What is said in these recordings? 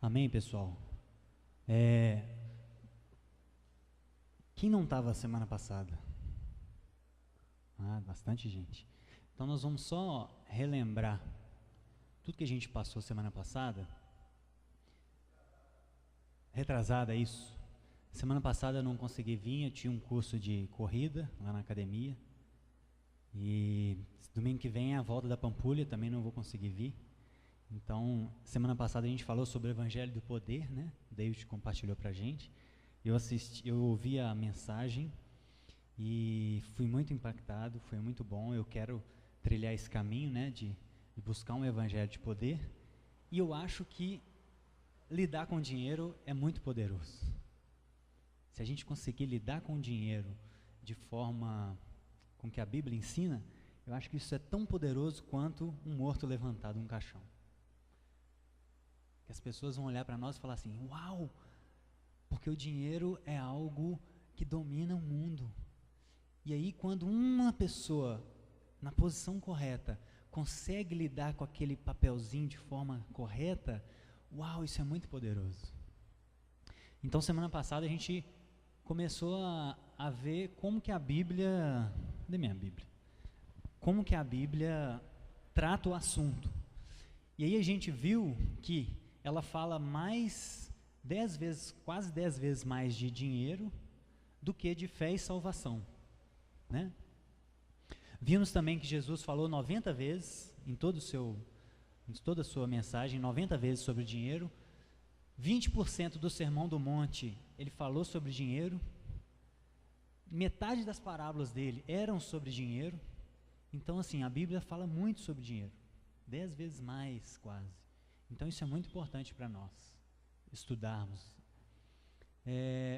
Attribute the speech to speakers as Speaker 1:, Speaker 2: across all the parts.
Speaker 1: Amém, pessoal? Quem não estava semana passada? Bastante gente. Então nós vamos só relembrar tudo que a gente passou semana passada. Retrasada, isso. Semana passada eu não consegui vir, eu tinha um curso de corrida lá na academia. E domingo que vem é a volta da Pampulha, também não vou conseguir vir. Então, semana passada a gente falou sobre o Evangelho do Poder, né? O David compartilhou pra gente. Eu ouvi a mensagem e fui muito impactado, foi muito bom. Eu quero trilhar esse caminho, né? De buscar um Evangelho de poder. E eu acho que lidar com dinheiro é muito poderoso. Se a gente conseguir lidar com o dinheiro de forma com que a Bíblia ensina, eu acho que isso é tão poderoso quanto um morto levantado num caixão. Que as pessoas vão olhar para nós e falar assim, uau, porque o dinheiro é algo que domina o mundo. E aí quando uma pessoa, na posição correta, consegue lidar com aquele papelzinho de forma correta, uau, isso é muito poderoso. Então semana passada a gente começou a ver como que a Bíblia, cadê minha Bíblia? Como que a Bíblia trata o assunto. E aí a gente viu que ela fala quase 10 vezes mais de dinheiro do que de fé e salvação, né? Vimos também que Jesus falou 90 vezes, em toda a sua mensagem, 90 vezes sobre dinheiro. 20% do Sermão do Monte, ele falou sobre dinheiro. Metade das parábolas dele eram sobre dinheiro. Então, assim, a Bíblia fala muito sobre dinheiro. 10 vezes mais, quase. Então, isso é muito importante para nós estudarmos.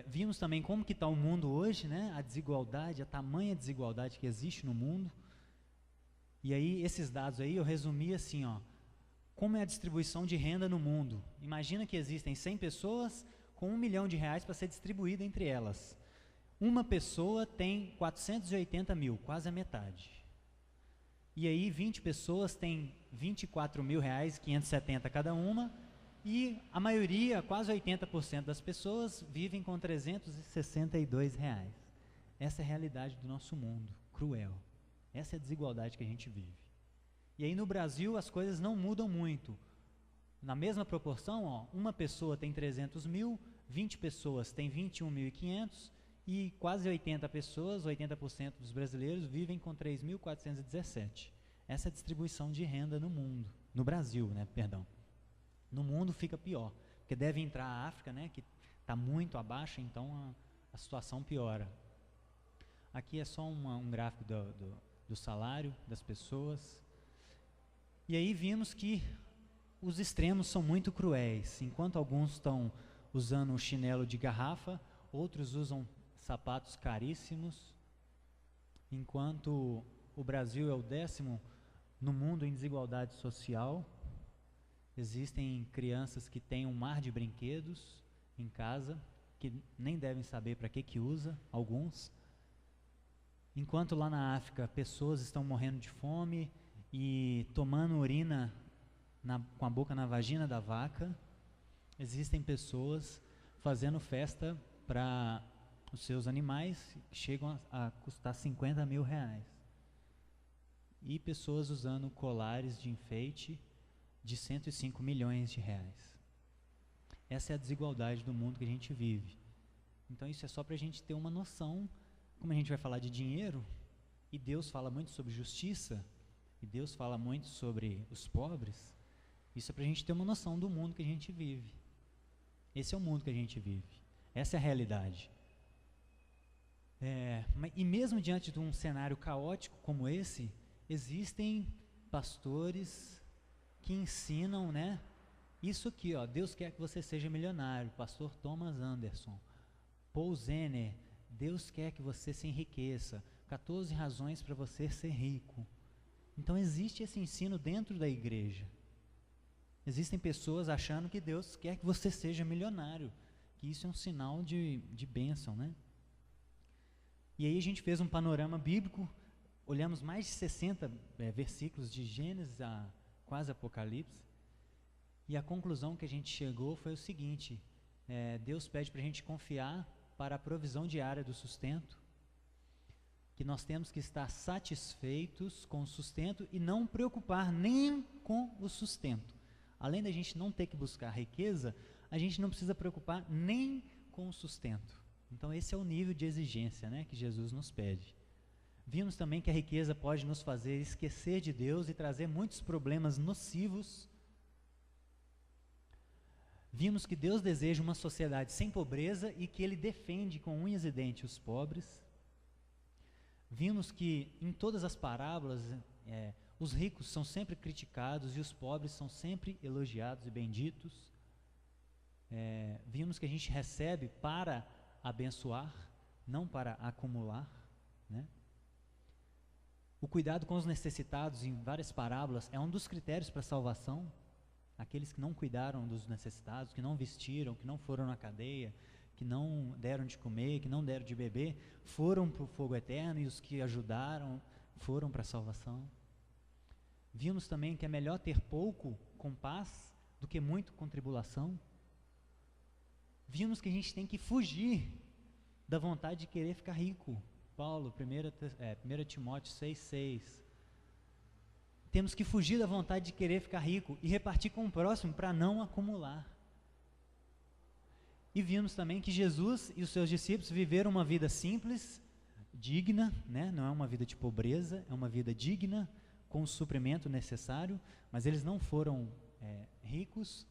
Speaker 1: Vimos também como que está o mundo hoje, né? A desigualdade, a tamanha desigualdade que existe no mundo. E aí, esses dados aí, eu resumi assim, como é a distribuição de renda no mundo. Imagina que existem 100 pessoas com R$1 milhão para ser distribuída entre elas. Uma pessoa tem 480 mil, quase a metade. E aí 20 pessoas têm R$24.570 cada uma, e a maioria, quase 80% das pessoas, vivem com R$362. Essa é a realidade do nosso mundo, cruel. Essa é a desigualdade que a gente vive. E aí no Brasil as coisas não mudam muito. Na mesma proporção, uma pessoa tem 300 mil, 20 pessoas têm 21.500 e quase 80 pessoas, 80% dos brasileiros vivem com 3.417. Essa é a distribuição de renda no mundo, no Brasil, né, perdão. No mundo fica pior, porque deve entrar a África, né, que está muito abaixo, então a situação piora. Aqui é só um gráfico do salário das pessoas. E aí vimos que os extremos são muito cruéis. Enquanto alguns estão usando um chinelo de garrafa, outros usam sapatos caríssimos. Enquanto o Brasil é o 10º no mundo em desigualdade social, existem crianças que têm um mar de brinquedos em casa, que nem devem saber para que usa, alguns. Enquanto lá na África pessoas estão morrendo de fome e tomando urina com a boca na vagina da vaca, existem pessoas fazendo festa para os seus animais que chegam a custar R$50 mil. E pessoas usando colares de enfeite de R$105 milhões. Essa é a desigualdade do mundo que a gente vive. Então isso é só para a gente ter uma noção, como a gente vai falar de dinheiro, e Deus fala muito sobre justiça, e Deus fala muito sobre os pobres, isso é para a gente ter uma noção do mundo que a gente vive. Esse é o mundo que a gente vive. Essa é a realidade. E mesmo diante de um cenário caótico como esse, existem pastores que ensinam, né? Isso aqui, Deus quer que você seja milionário. Pastor Thomas Anderson. Paul Zener, Deus quer que você se enriqueça. 14 razões para você ser rico. Então existe esse ensino dentro da igreja. Existem pessoas achando que Deus quer que você seja milionário, que isso é um sinal de bênção, né? E aí a gente fez um panorama bíblico, olhamos mais de 60 versículos de Gênesis a quase Apocalipse, E a conclusão que a gente chegou foi o seguinte: Deus pede para a gente confiar para a provisão diária do sustento, que nós temos que estar satisfeitos com o sustento e não preocupar nem com o sustento. Além da gente não ter que buscar riqueza, a gente não precisa preocupar nem com o sustento. Então esse é o nível de exigência, né, que Jesus nos pede. Vimos também que a riqueza pode nos fazer esquecer de Deus e trazer muitos problemas nocivos. Vimos que Deus deseja uma sociedade sem pobreza e que Ele defende com unhas e dentes os pobres. Vimos que em todas as parábolas, os ricos são sempre criticados e os pobres são sempre elogiados e benditos. Vimos que a gente recebe para abençoar, não para acumular, né? O cuidado com os necessitados em várias parábolas é um dos critérios para a salvação. Aqueles que não cuidaram dos necessitados, que não vestiram, que não foram na cadeia, que não deram de comer, que não deram de beber, foram para o fogo eterno, e os que ajudaram foram para a salvação. Vimos também que é melhor ter pouco com paz do que muito com tribulação. Vimos que a gente tem que fugir da vontade de querer ficar rico. Paulo, 1 Timóteo 6,6. Temos que fugir da vontade de querer ficar rico e repartir com o próximo para não acumular. E vimos também que Jesus e os seus discípulos viveram uma vida simples, digna, né? Não é uma vida de pobreza, é uma vida digna, com o suprimento necessário, mas eles não foram ricos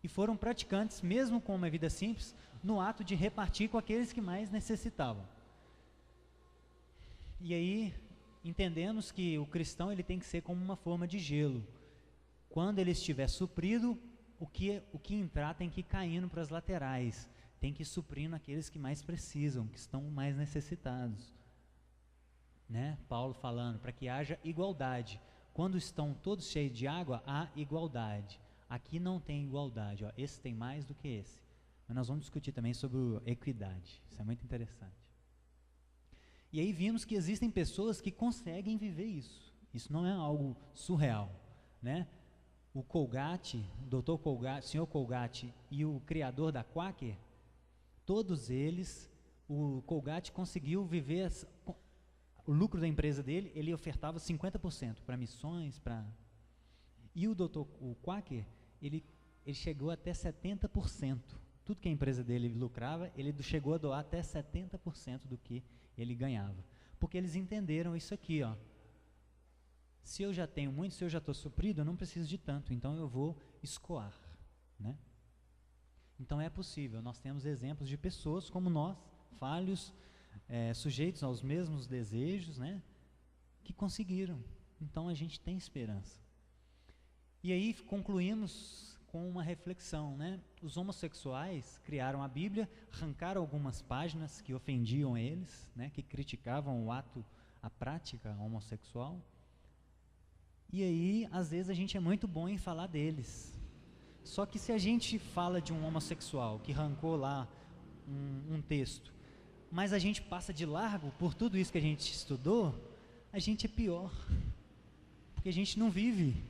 Speaker 1: e foram praticantes, mesmo com uma vida simples, no ato de repartir com aqueles que mais necessitavam. E aí entendemos que o cristão ele tem que ser como uma forma de gelo. Quando ele estiver suprido, o que entrar tem que ir caindo para as laterais, tem que ir suprindo aqueles que mais precisam, que estão mais necessitados, né? Paulo falando para que haja igualdade. Quando estão todos cheios de água, há igualdade. Aqui não tem igualdade, ó, esse tem mais do que esse. Mas nós vamos discutir também sobre equidade, isso é muito interessante. E aí vimos que existem pessoas que conseguem viver isso. Isso não é algo surreal, né? O Colgate, o Dr. Colgate, o Sr. Colgate e o criador da Quaker, todos eles, o Colgate conseguiu viver, o lucro da empresa dele, ele ofertava 50% para missões, e o Quaker, ele chegou até 70%. Tudo que a empresa dele lucrava, ele chegou a doar até 70% do que ele ganhava. Porque eles entenderam isso aqui, ó. Se eu já tenho muito, se eu já estou suprido, eu não preciso de tanto, então eu vou escoar, né? Então é possível, nós temos exemplos de pessoas como nós, falhos, sujeitos aos mesmos desejos, né? Que conseguiram. Então a gente tem esperança. E aí concluímos com uma reflexão, né? Os homossexuais criaram a Bíblia, arrancaram algumas páginas que ofendiam eles, né? Que criticavam o ato, a prática homossexual. E aí, às vezes, a gente é muito bom em falar deles. Só que se a gente fala de um homossexual que arrancou lá um texto, mas a gente passa de largo por tudo isso que a gente estudou, a gente é pior. Porque a gente não vive.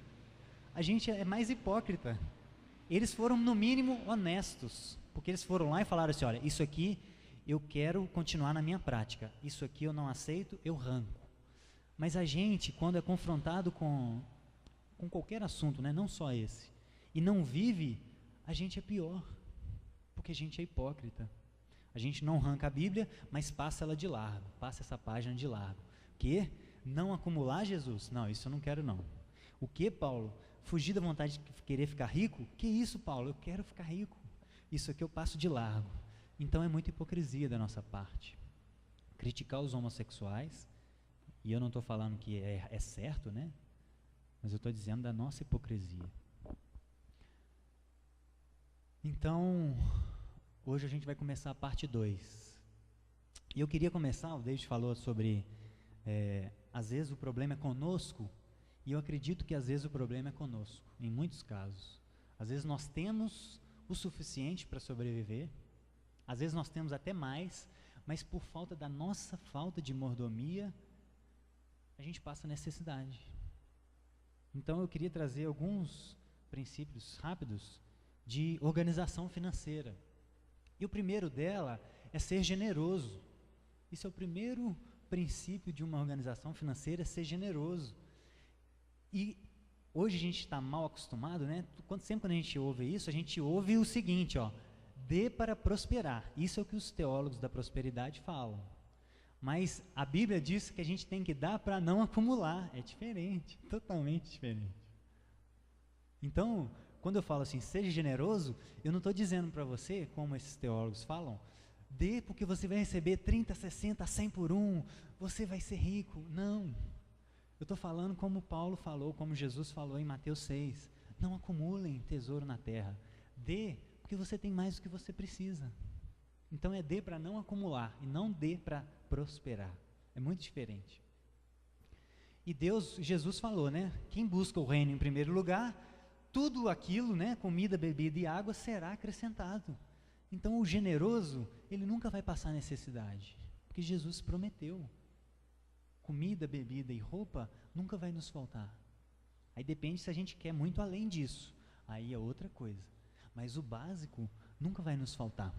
Speaker 1: A gente é mais hipócrita. Eles foram, no mínimo, honestos. Porque eles foram lá e falaram assim, olha, isso aqui eu quero continuar na minha prática. Isso aqui eu não aceito, eu arranco. Mas a gente, quando é confrontado com qualquer assunto, né, não só esse, e não vive, a gente é pior, porque a gente é hipócrita. A gente não arranca a Bíblia, mas passa ela de largo, passa essa página de largo. Que? Não acumular Jesus? Não, isso eu não quero não. O que, Paulo? Fugir da vontade de querer ficar rico? Que isso, Paulo? Eu quero ficar rico. Isso aqui eu passo de largo. Então é muita hipocrisia da nossa parte. Criticar os homossexuais, e eu não estou falando que é certo, né? Mas eu estou dizendo da nossa hipocrisia. Então, hoje a gente vai começar a parte 2. E eu queria começar, o David falou sobre, às vezes o problema é conosco, e eu acredito que às vezes o problema é conosco, em muitos casos. Às vezes nós temos o suficiente para sobreviver, às vezes nós temos até mais, mas por falta da nossa falta de mordomia, a gente passa necessidade. Então eu queria trazer alguns princípios rápidos de organização financeira. E o primeiro dela é ser generoso. Isso é o primeiro princípio de uma organização financeira, é ser generoso. E hoje a gente está mal acostumado, né? Sempre quando a gente ouve isso, a gente ouve o seguinte, ó, dê para prosperar. Isso é o que os teólogos da prosperidade falam. Mas a Bíblia diz que a gente tem que dar para não acumular. É diferente, totalmente diferente. Então, quando eu falo assim, seja generoso, eu não estou dizendo para você, como esses teólogos falam, dê porque você vai receber 30, 60, 100 por um, você vai ser rico. Não. Eu estou falando como Paulo falou, como Jesus falou em Mateus 6. Não acumulem tesouro na terra. Dê porque você tem mais do que você precisa. Então é dê para não acumular e não dê para prosperar. É muito diferente. E Jesus falou, né? Quem busca o reino em primeiro lugar, tudo aquilo, né? Comida, bebida e água será acrescentado. Então o generoso, ele nunca vai passar necessidade, porque Jesus prometeu. Comida, bebida e roupa nunca vai nos faltar. Aí depende se a gente quer muito além disso. Aí é outra coisa. Mas o básico nunca vai nos faltar.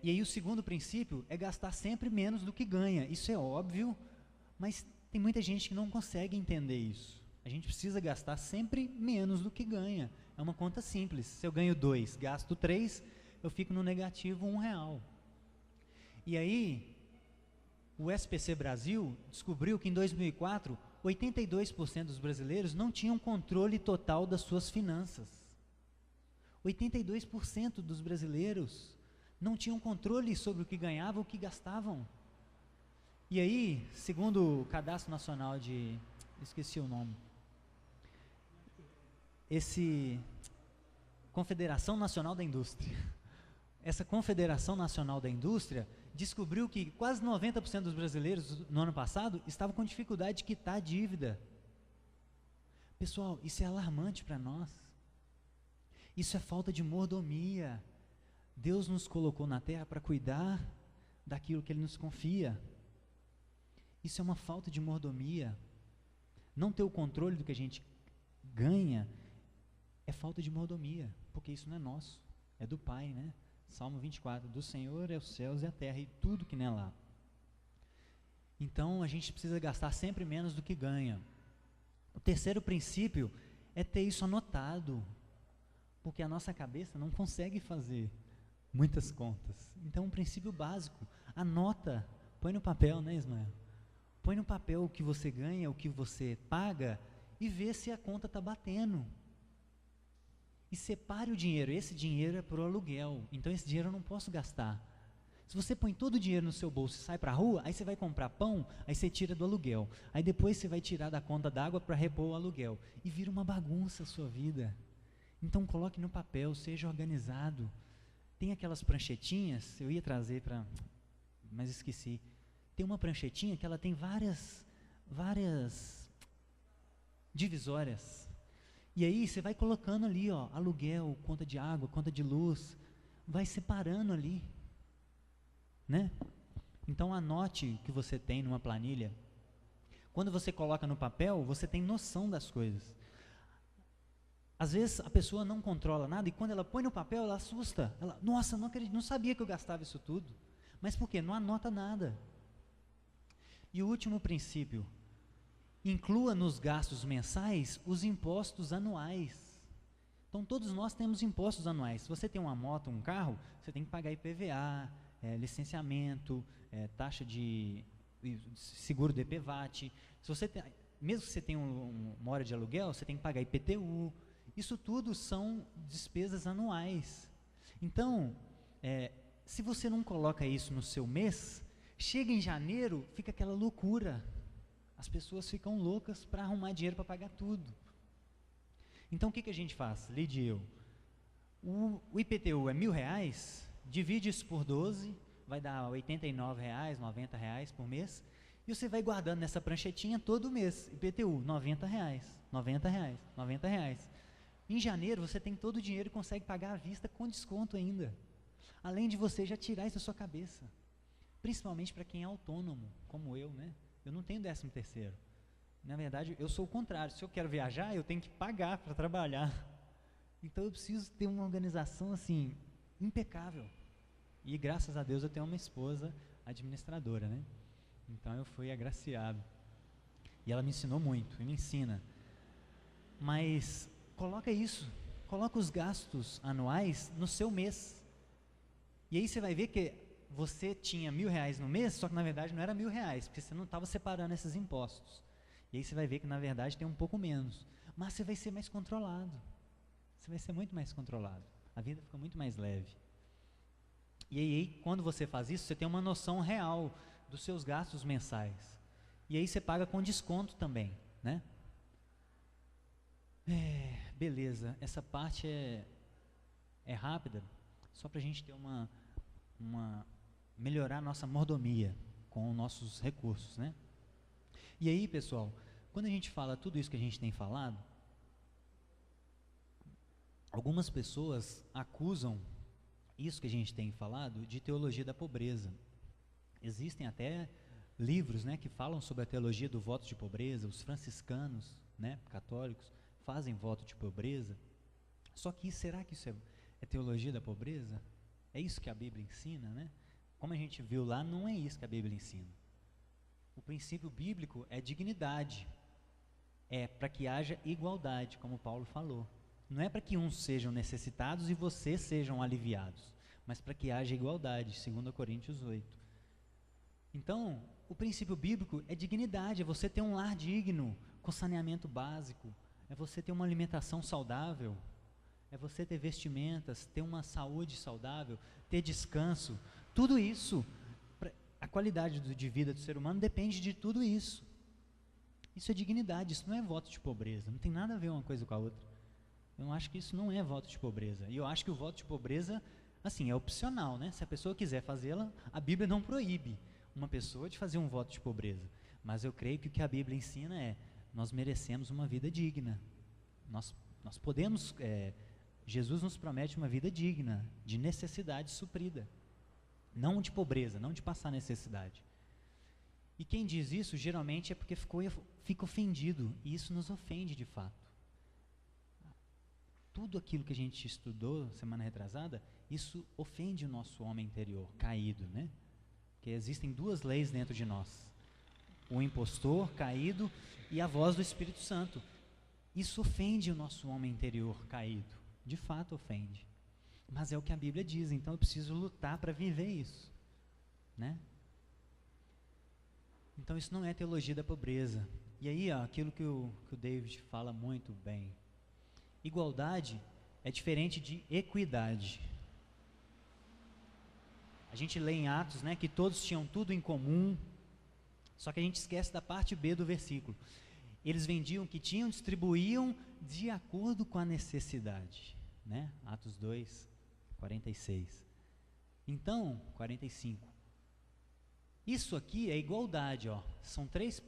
Speaker 1: E aí o segundo princípio é gastar sempre menos do que ganha. Isso é óbvio, mas tem muita gente que não consegue entender isso. A gente precisa gastar sempre menos do que ganha. É uma conta simples. Se eu ganho 2, gasto 3, eu fico no negativo R$1. E aí, o SPC Brasil descobriu que em 2004, 82% dos brasileiros não tinham controle total das suas finanças. 82% dos brasileiros não tinham controle sobre o que ganhavam, o que gastavam. E aí, segundo o Cadastro Nacional de... esqueci o nome. Confederação Nacional da Indústria. Essa Confederação Nacional da Indústria descobriu que quase 90% dos brasileiros no ano passado estavam com dificuldade de quitar a dívida. Pessoal, isso é alarmante para nós. Isso é falta de mordomia. Deus nos colocou na terra para cuidar daquilo que Ele nos confia. Isso é uma falta de mordomia. Não ter o controle do que a gente ganha é falta de mordomia, porque isso não é nosso, é do Pai, né? Salmo 24, do Senhor é os céus e a terra e tudo que nela há. Então a gente precisa gastar sempre menos do que ganha. O terceiro princípio é ter isso anotado, porque a nossa cabeça não consegue fazer muitas contas. Então um princípio básico, anota, põe no papel, né, Ismael? Põe no papel o que você ganha, o que você paga e vê se a conta está batendo. E separe o dinheiro. Esse dinheiro é para o aluguel, então esse dinheiro eu não posso gastar. Se você põe todo o dinheiro no seu bolso e sai para a rua, aí você vai comprar pão, aí você tira do aluguel. Aí depois você vai tirar da conta d'água para repor o aluguel. E vira uma bagunça a sua vida. Então coloque no papel, seja organizado. Tem aquelas pranchetinhas, eu ia trazer mas esqueci. Tem uma pranchetinha que ela tem várias divisórias. E aí você vai colocando ali, ó, aluguel, conta de água, conta de luz, vai separando ali, né? Então anote o que você tem numa planilha. Quando você coloca no papel, você tem noção das coisas. Às vezes a pessoa não controla nada e quando ela põe no papel, ela assusta. Ela, nossa, não acredito, não sabia que eu gastava isso tudo. Mas por quê? Não anota nada. E o último princípio, inclua nos gastos mensais os impostos anuais. Então todos nós temos impostos anuais. Se você tem uma moto, um carro, você tem que pagar IPVA, licenciamento, taxa de seguro do IPVAT. Mesmo que você tenha uma hora de aluguel, você tem que pagar IPTU. Isso tudo são despesas anuais. Então, se você não coloca isso no seu mês, chega em janeiro, fica aquela loucura. As pessoas ficam loucas para arrumar dinheiro para pagar tudo. Então o que a gente faz? Lide eu. O IPTU é R$1.000, divide isso por 12, vai dar R$89, R$90 por mês, e você vai guardando nessa pranchetinha todo mês. IPTU, R$90, R$90, R$90. Em janeiro você tem todo o dinheiro e consegue pagar à vista com desconto ainda. Além de você já tirar isso da sua cabeça. Principalmente para quem é autônomo, como eu, né? Eu não tenho 13º. Na verdade, eu sou o contrário. Se eu quero viajar, eu tenho que pagar para trabalhar. Então eu preciso ter uma organização assim, impecável. E graças a Deus eu tenho uma esposa administradora, né? Então eu fui agraciado. E ela me ensinou muito, e me ensina. Mas coloca isso, coloca os gastos anuais no seu mês. E aí você vai ver que você tinha R$1.000 no mês, só que na verdade não era R$1.000, porque você não estava separando esses impostos. E aí você vai ver que na verdade tem um pouco menos. Mas você vai ser mais controlado. Você vai ser muito mais controlado. A vida fica muito mais leve. E aí, quando você faz isso, você tem uma noção real dos seus gastos mensais. E aí você paga com desconto também, né? Beleza, essa parte é rápida, só para a gente ter melhorar a nossa mordomia com os nossos recursos, né? E aí, pessoal, quando a gente fala tudo isso que a gente tem falado, algumas pessoas acusam isso que a gente tem falado de teologia da pobreza. Existem até livros, né, que falam sobre a teologia do voto de pobreza. Os franciscanos, né, católicos, fazem voto de pobreza. Só que será que isso é teologia da pobreza? É isso que a Bíblia ensina, né? Como a gente viu lá, não é isso que a Bíblia ensina. O princípio bíblico é dignidade. É para que haja igualdade, como Paulo falou. Não é para que uns sejam necessitados e vocês sejam aliviados, mas para que haja igualdade, 2 Coríntios 8. Então, o princípio bíblico é dignidade, é você ter um lar digno, com saneamento básico, é você ter uma alimentação saudável, é você ter vestimentas, ter uma saúde saudável, ter descanso. Tudo isso, a qualidade de vida do ser humano depende de tudo isso. Isso é dignidade, isso não é voto de pobreza, não tem nada a ver uma coisa com a outra. Eu acho que isso não é voto de pobreza. E eu acho que o voto de pobreza, assim, é opcional, né? Se a pessoa quiser fazê-la, a Bíblia não proíbe uma pessoa de fazer um voto de pobreza. Mas eu creio que o que a Bíblia ensina é, nós merecemos uma vida digna. Nós podemos, Jesus nos promete uma vida digna, de necessidade suprida. Não de pobreza, não de passar necessidade. E quem diz isso, geralmente, é porque fica ofendido. E isso nos ofende de fato. Tudo aquilo que a gente estudou semana retrasada, isso ofende o nosso homem interior, caído, né? Porque existem duas leis dentro de nós. O impostor, caído, e a voz do Espírito Santo. Isso ofende o nosso homem interior caído. De fato ofende. Mas é o que a Bíblia diz, então eu preciso lutar para viver isso, né? Então isso não é teologia da pobreza. E aí, aquilo que o David fala muito bem. Igualdade é diferente de equidade. A gente lê em Atos, né, que todos tinham tudo em comum, só que a gente esquece da parte B do versículo. Eles vendiam o que tinham, distribuíam de acordo com a necessidade, né? Atos 2, 46. Então, 45. Isso aqui é igualdade, ó. São 3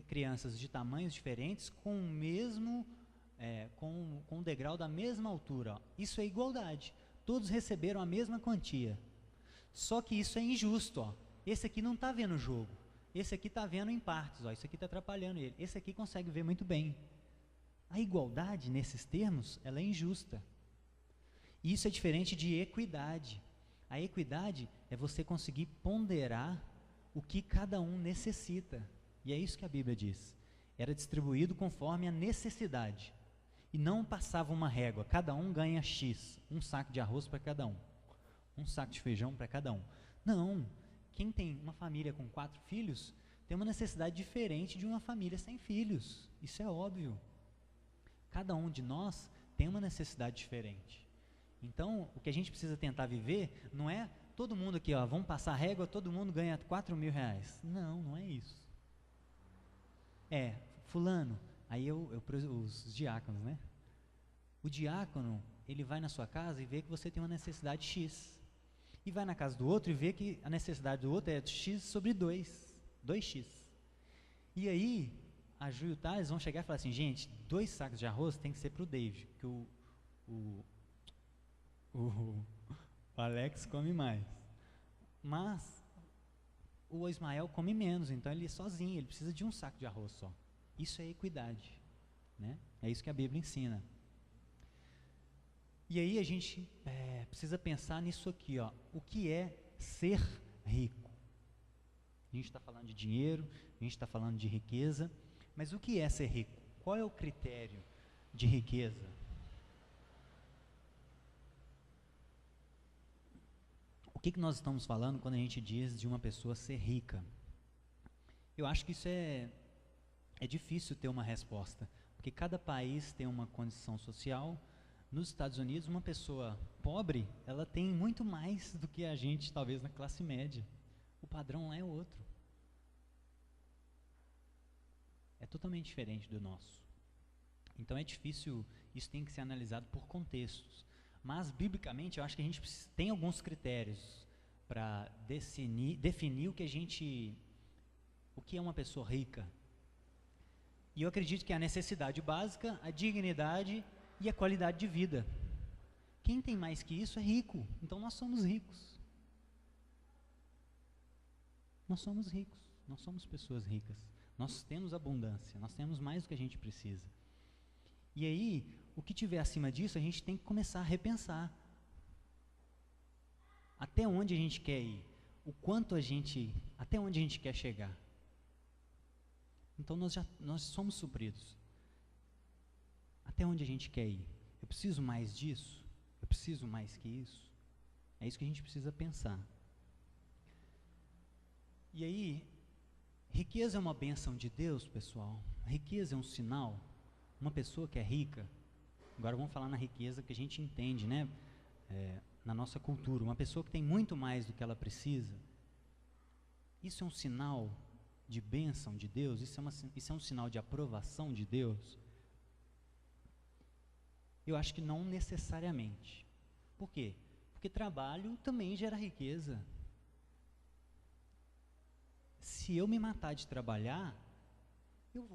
Speaker 1: crianças de tamanhos diferentes com o mesmo com o degrau da mesma altura. Ó. Isso é igualdade. Todos receberam a mesma quantia. Só que isso é injusto. Ó. Esse aqui não está vendo o jogo. Esse aqui está vendo em partes. Ó. Isso aqui está atrapalhando ele. Esse aqui consegue ver muito bem. A igualdade, nesses termos, ela é injusta. E isso é diferente de equidade. A equidade é você conseguir ponderar o que cada um necessita. E é isso que a Bíblia diz. Era distribuído conforme a necessidade. E não passava uma régua, cada um ganha X, um saco de arroz para cada um saco de feijão para cada um. Não, quem tem uma família com 4 filhos, tem uma necessidade diferente de uma família sem filhos, isso é óbvio. Cada um de nós tem uma necessidade diferente. Então, o que a gente precisa tentar viver, não é todo mundo aqui, ó, vamos passar a régua, todo mundo ganha R$4.000. Não, não é isso. Fulano, aí os diáconos, né? O diácono, ele vai na sua casa e vê que você tem uma necessidade X. E vai na casa do outro e vê que a necessidade do outro é X sobre 2X. E aí, a Ju e o Thales vão chegar e falar assim, gente, 2 sacos de arroz tem que ser para o David, porque o Alex come mais. Mas o Ismael come menos, então ele é sozinho, ele precisa de um saco de arroz só Isso é equidade, né? É isso que a Bíblia ensina. E aí a gente precisa pensar nisso aqui, ó. O que é ser rico? A gente está falando de dinheiro, a gente está falando de riqueza, mas o que é ser rico? Qual é o critério de riqueza? O que nós estamos falando quando a gente diz de uma pessoa ser rica? Eu acho que isso é difícil ter uma resposta, porque cada país tem uma condição social. Nos Estados Unidos, uma pessoa pobre, ela tem muito mais do que a gente, talvez, na classe média. O padrão lá é outro. É totalmente diferente do nosso. Então é difícil, isso tem que ser analisado por contextos. Mas, biblicamente, eu acho que a gente tem alguns critérios para definir o que é uma pessoa rica. E eu acredito que é a necessidade básica, a dignidade e a qualidade de vida. Quem tem mais que isso é rico. Então nós somos ricos. Nós somos ricos. Nós somos pessoas ricas. Nós temos abundância. Nós temos mais do que a gente precisa. E aí, o que tiver acima disso, a gente tem que começar a repensar. Até onde a gente quer ir? Até onde a gente quer chegar? Então nós somos supridos. Até onde a gente quer ir? Eu preciso mais disso? Eu preciso mais que isso? É isso que a gente precisa pensar. E aí, riqueza é uma bênção de Deus, pessoal? Riqueza é um sinal? Uma pessoa que é rica, agora vamos falar na riqueza que a gente entende, né? Na nossa cultura, uma pessoa que tem muito mais do que ela precisa, isso é um sinal de bênção de Deus? Isso é um sinal de aprovação de Deus? Eu acho que não necessariamente. Por quê? Porque trabalho também gera riqueza. Se eu me matar de trabalhar, eu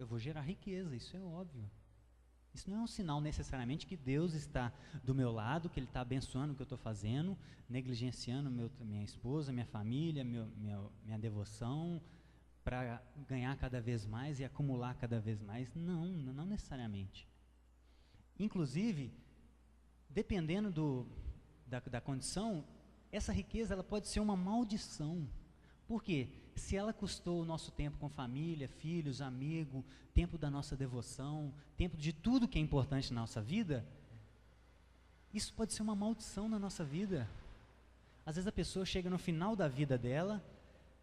Speaker 1: vou gerar riqueza, isso é óbvio. Isso não é um sinal necessariamente que Deus está do meu lado, que Ele está abençoando o que eu estou fazendo, negligenciando minha esposa, minha família, minha devoção, para ganhar cada vez mais e acumular cada vez mais. Não necessariamente. Inclusive, dependendo da condição, essa riqueza ela pode ser uma maldição. Por quê? Se ela custou o nosso tempo com família, filhos, amigo, tempo da nossa devoção, tempo de tudo que é importante na nossa vida, isso pode ser uma maldição na nossa vida. Às vezes a pessoa chega no final da vida dela,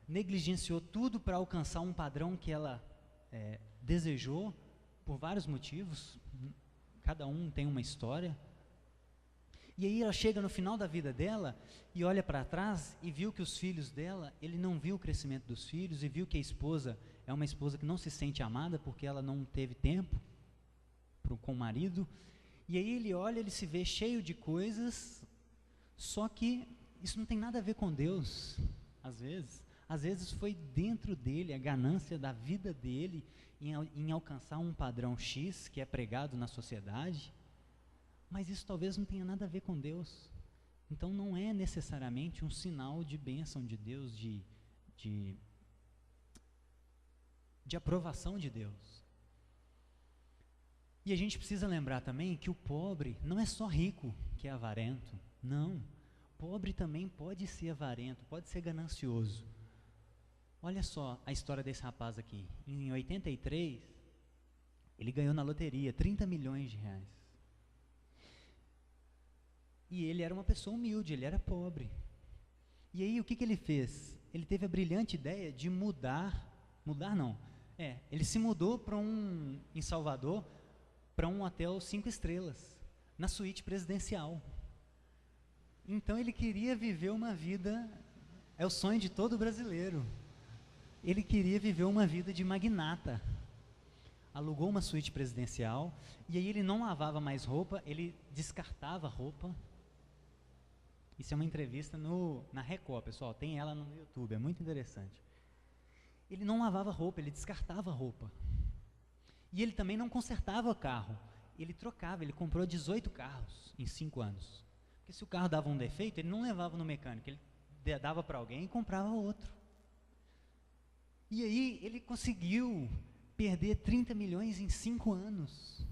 Speaker 1: negligenciou tudo para alcançar um padrão que ela desejou, por vários motivos, cada um tem uma história. E aí ela chega no final da vida dela e olha para trás e viu que os filhos dela, ele não viu o crescimento dos filhos e viu que a esposa é uma esposa que não se sente amada porque ela não teve tempo com o marido. E aí ele olha, ele se vê cheio de coisas, só que isso não tem nada a ver com Deus, às vezes. Às vezes foi dentro dele, a ganância da vida dele em alcançar um padrão X que é pregado na sociedade. Mas isso talvez não tenha nada a ver com Deus. Então não é necessariamente um sinal de bênção de Deus, de aprovação de Deus. E a gente precisa lembrar também que o pobre não é só rico que é avarento. Não. Pobre também pode ser avarento, pode ser ganancioso. Olha só a história desse rapaz aqui. Em 83, ele ganhou na loteria 30 milhões de reais. E ele era uma pessoa humilde, ele era pobre. E aí o que ele fez? Ele teve a brilhante ideia de ele se mudou em Salvador, para um hotel 5 estrelas, na suíte presidencial. Então ele queria viver uma vida, é o sonho de todo brasileiro, ele queria viver uma vida de magnata. Alugou uma suíte presidencial, e aí ele não lavava mais roupa, ele descartava roupa. Isso é uma entrevista na Record, pessoal, tem ela no YouTube, é muito interessante. Ele não lavava roupa, ele descartava roupa. E ele também não consertava carro, ele trocava, ele comprou 18 carros em 5 anos. Porque se o carro dava um defeito, ele não levava no mecânico, ele dava para alguém e comprava outro. E aí ele conseguiu perder 30 milhões em 5 anos.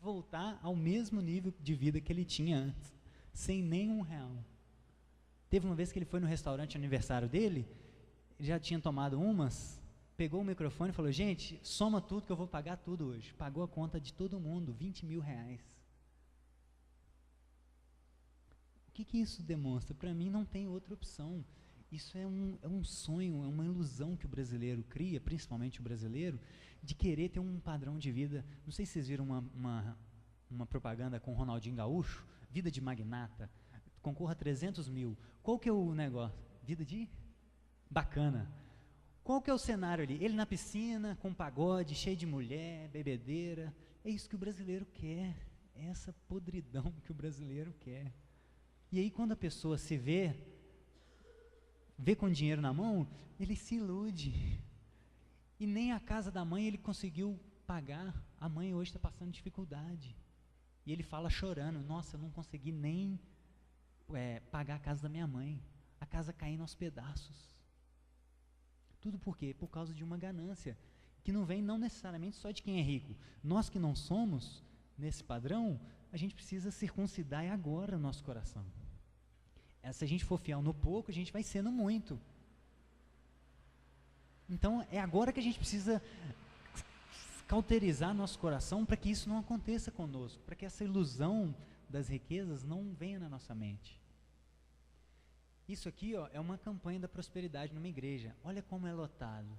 Speaker 1: Voltar ao mesmo nível de vida que ele tinha antes, sem nenhum real. Teve uma vez que ele foi no restaurante aniversário dele, ele já tinha tomado umas, pegou o microfone e falou, gente, soma tudo que eu vou pagar tudo hoje. Pagou a conta de todo mundo, 20 mil reais. O que isso demonstra? Para mim não tem outra opção. Isso é um sonho, é uma ilusão que o brasileiro cria, principalmente o brasileiro, de querer ter um padrão de vida. Não sei se vocês viram uma propaganda com o Ronaldinho Gaúcho, vida de magnata, concorra a 300 mil. Qual que é o negócio? Vida de? Bacana. Qual que é o cenário ali? Ele na piscina, com pagode, cheio de mulher, bebedeira. É isso que o brasileiro quer. É essa podridão que o brasileiro quer. E aí quando a pessoa se vê com dinheiro na mão, ele se ilude. E nem a casa da mãe ele conseguiu pagar. A mãe hoje está passando dificuldade. E ele fala chorando, nossa, eu não consegui nem pagar a casa da minha mãe. A casa caindo aos pedaços. Tudo por quê? Por causa de uma ganância, que não vem não necessariamente só de quem é rico. Nós que não somos, nesse padrão, a gente precisa circuncidar agora o nosso coração. Se a gente for fiel no pouco, a gente vai ser no muito. Então, é agora que a gente precisa cauterizar nosso coração para que isso não aconteça conosco, para que essa ilusão das riquezas não venha na nossa mente. Isso aqui é uma campanha da prosperidade numa igreja. Olha como é lotado.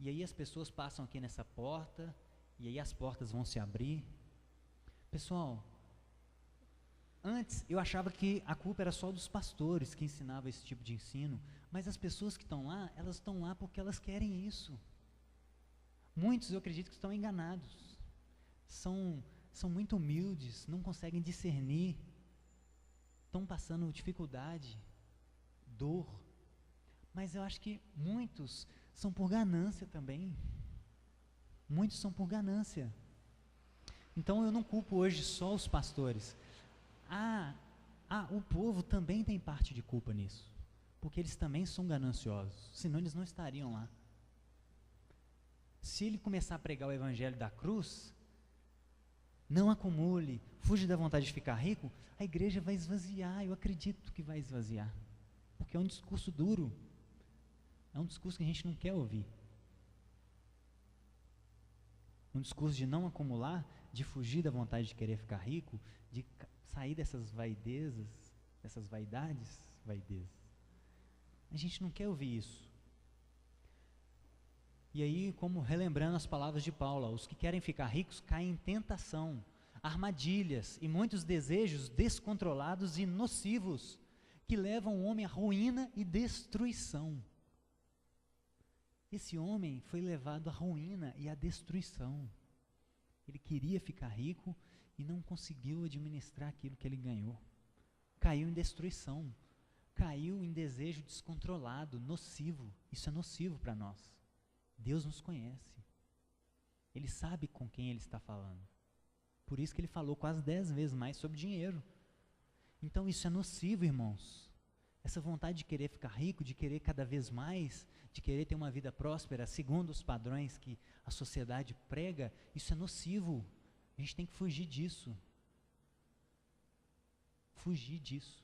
Speaker 1: E aí as pessoas passam aqui nessa porta, e aí as portas vão se abrir. Pessoal, antes eu achava que a culpa era só dos pastores que ensinavam esse tipo de ensino, mas as pessoas que estão lá, elas estão lá porque elas querem isso. Muitos eu acredito que estão enganados, são muito humildes, não conseguem discernir, estão passando dificuldade, dor, mas eu acho que muitos são por ganância também, muitos são por ganância. Então eu não culpo hoje só os pastores. O povo também tem parte de culpa nisso, porque eles também são gananciosos, senão eles não estariam lá. Se ele começar a pregar o evangelho da cruz, não acumule, fuja da vontade de ficar rico, a igreja vai esvaziar, eu acredito que vai esvaziar, porque é um discurso duro, é um discurso que a gente não quer ouvir, um discurso de não acumular, de fugir da vontade de querer ficar rico, de sair dessas vaidezas, dessas vaidades. A gente não quer ouvir isso. E aí, como relembrando as palavras de Paulo, os que querem ficar ricos caem em tentação, armadilhas e muitos desejos descontrolados e nocivos, que levam o homem à ruína e destruição. Esse homem foi levado à ruína e à destruição. Ele queria ficar rico e não conseguiu administrar aquilo que ele ganhou. Caiu em destruição, caiu em desejo descontrolado, nocivo. Isso é nocivo para nós. Deus nos conhece. Ele sabe com quem ele está falando. Por isso que ele falou quase 10 vezes mais sobre dinheiro. Então isso é nocivo, irmãos. Essa vontade de querer ficar rico, de querer cada vez mais, de querer ter uma vida próspera, segundo os padrões que a sociedade prega, isso é nocivo. A gente tem que fugir disso. Fugir disso.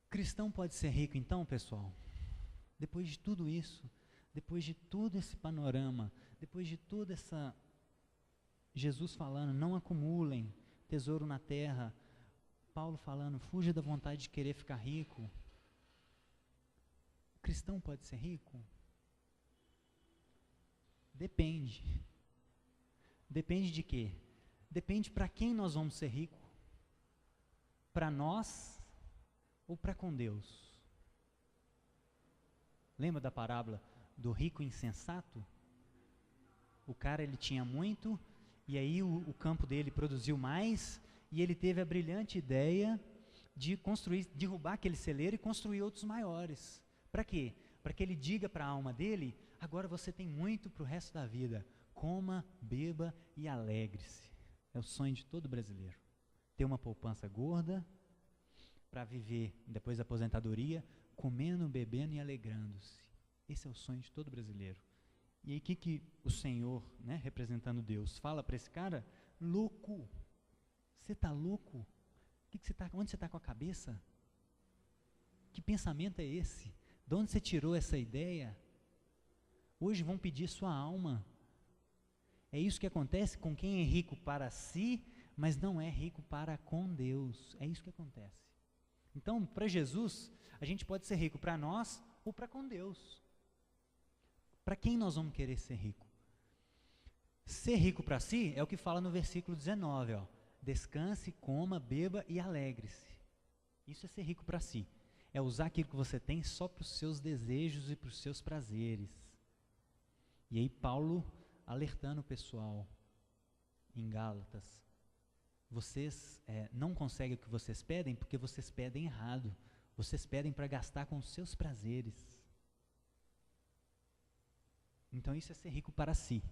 Speaker 1: Cristão pode ser rico então, pessoal? Depois de tudo isso, depois de todo esse panorama, depois de toda essa... Jesus falando, não acumulem tesouro na terra, Paulo falando, fuja da vontade de querer ficar rico. O cristão pode ser rico? Depende. Depende de quê? Depende para quem nós vamos ser ricos. Para nós ou para com Deus? Lembra da parábola do rico insensato? O cara, ele tinha muito, e aí o campo dele produziu mais, e ele teve a brilhante ideia de derrubar aquele celeiro e construir outros maiores. Para quê? Para que ele diga para a alma dele, agora você tem muito para o resto da vida, coma, beba e alegre-se. É o sonho de todo brasileiro. Ter uma poupança gorda, para viver depois da aposentadoria, comendo, bebendo e alegrando-se. Esse é o sonho de todo brasileiro. E aí o que o Senhor, né, representando Deus, fala para esse cara? Louco! Você está louco? Onde você está com a cabeça? Que pensamento é esse? De onde você tirou essa ideia? Hoje vão pedir sua alma. É isso que acontece com quem é rico para si, mas não é rico para com Deus. É isso que acontece. Então, para Jesus, a gente pode ser rico para nós ou para com Deus. Para quem nós vamos querer ser rico? Ser rico para si é o que fala no versículo 19, ó. Descanse, coma, beba e alegre-se. Isso é ser rico para si. É usar aquilo que você tem só para os seus desejos e para os seus prazeres. E aí Paulo alertando o pessoal em Gálatas, vocês não conseguem o que vocês pedem porque vocês pedem errado. Vocês pedem para gastar com os seus prazeres. Então isso é ser rico para si.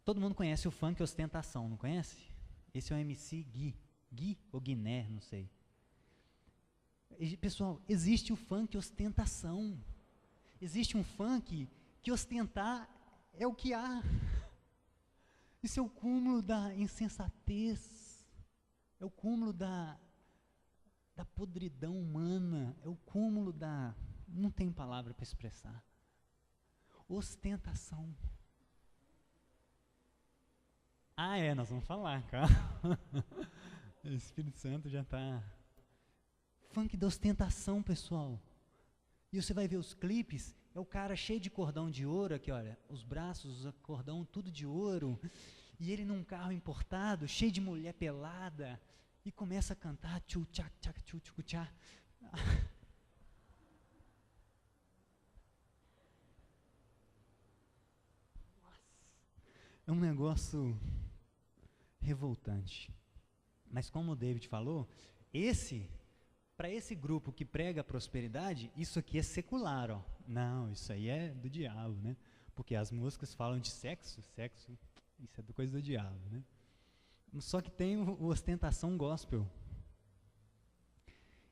Speaker 1: Todo mundo conhece o funk Ostentação, não conhece? Esse é o MC Gui ou Guiné, não sei. Pessoal, existe o funk Ostentação. Existe um funk que ostentar é o que há. Isso é o cúmulo da insensatez. É o cúmulo da podridão humana. É o cúmulo da... Não tem palavra para expressar. Ostentação. Nós vamos falar, cara. O Espírito Santo já está... Funk da ostentação, pessoal. E você vai ver os clipes, é o cara cheio de cordão de ouro, aqui olha, os braços, o cordão, tudo de ouro, e ele num carro importado, cheio de mulher pelada, e começa a cantar, tchu tchac tchac tchu tchu tchá. É um negócio revoltante. Mas como o David falou, para esse grupo que prega a prosperidade, isso aqui é secular, ó. Não, isso aí é do diabo, né? Porque as músicas falam de sexo, isso é coisa do diabo, né? Só que tem o ostentação gospel.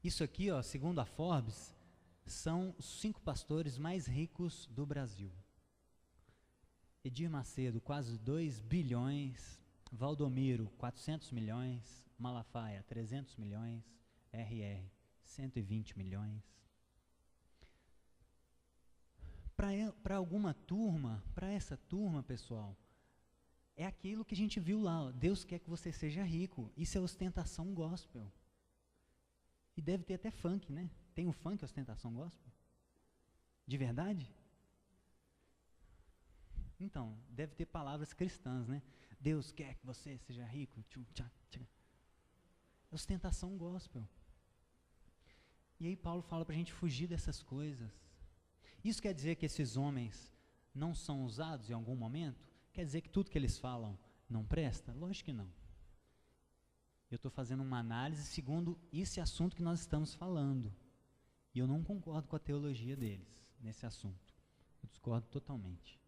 Speaker 1: Isso aqui, ó, segundo a Forbes, são os 5 pastores mais ricos do Brasil. Edir Macedo, quase 2 bilhões, Valdomiro, 400 milhões, Malafaia, 300 milhões, RR, 120 milhões. Para alguma turma, para essa turma, pessoal, é aquilo que a gente viu lá, ó, Deus quer que você seja rico. Isso é ostentação gospel. E deve ter até funk, né? Tem o funk ostentação gospel? De verdade? Então, deve ter palavras cristãs, né? Deus quer que você seja rico. Ostentação gospel. E aí Paulo fala para a gente fugir dessas coisas. Isso quer dizer que esses homens não são usados em algum momento? Quer dizer que tudo que eles falam não presta? Lógico que não. Eu estou fazendo uma análise segundo esse assunto que nós estamos falando. E eu não concordo com a teologia deles nesse assunto. Eu discordo totalmente.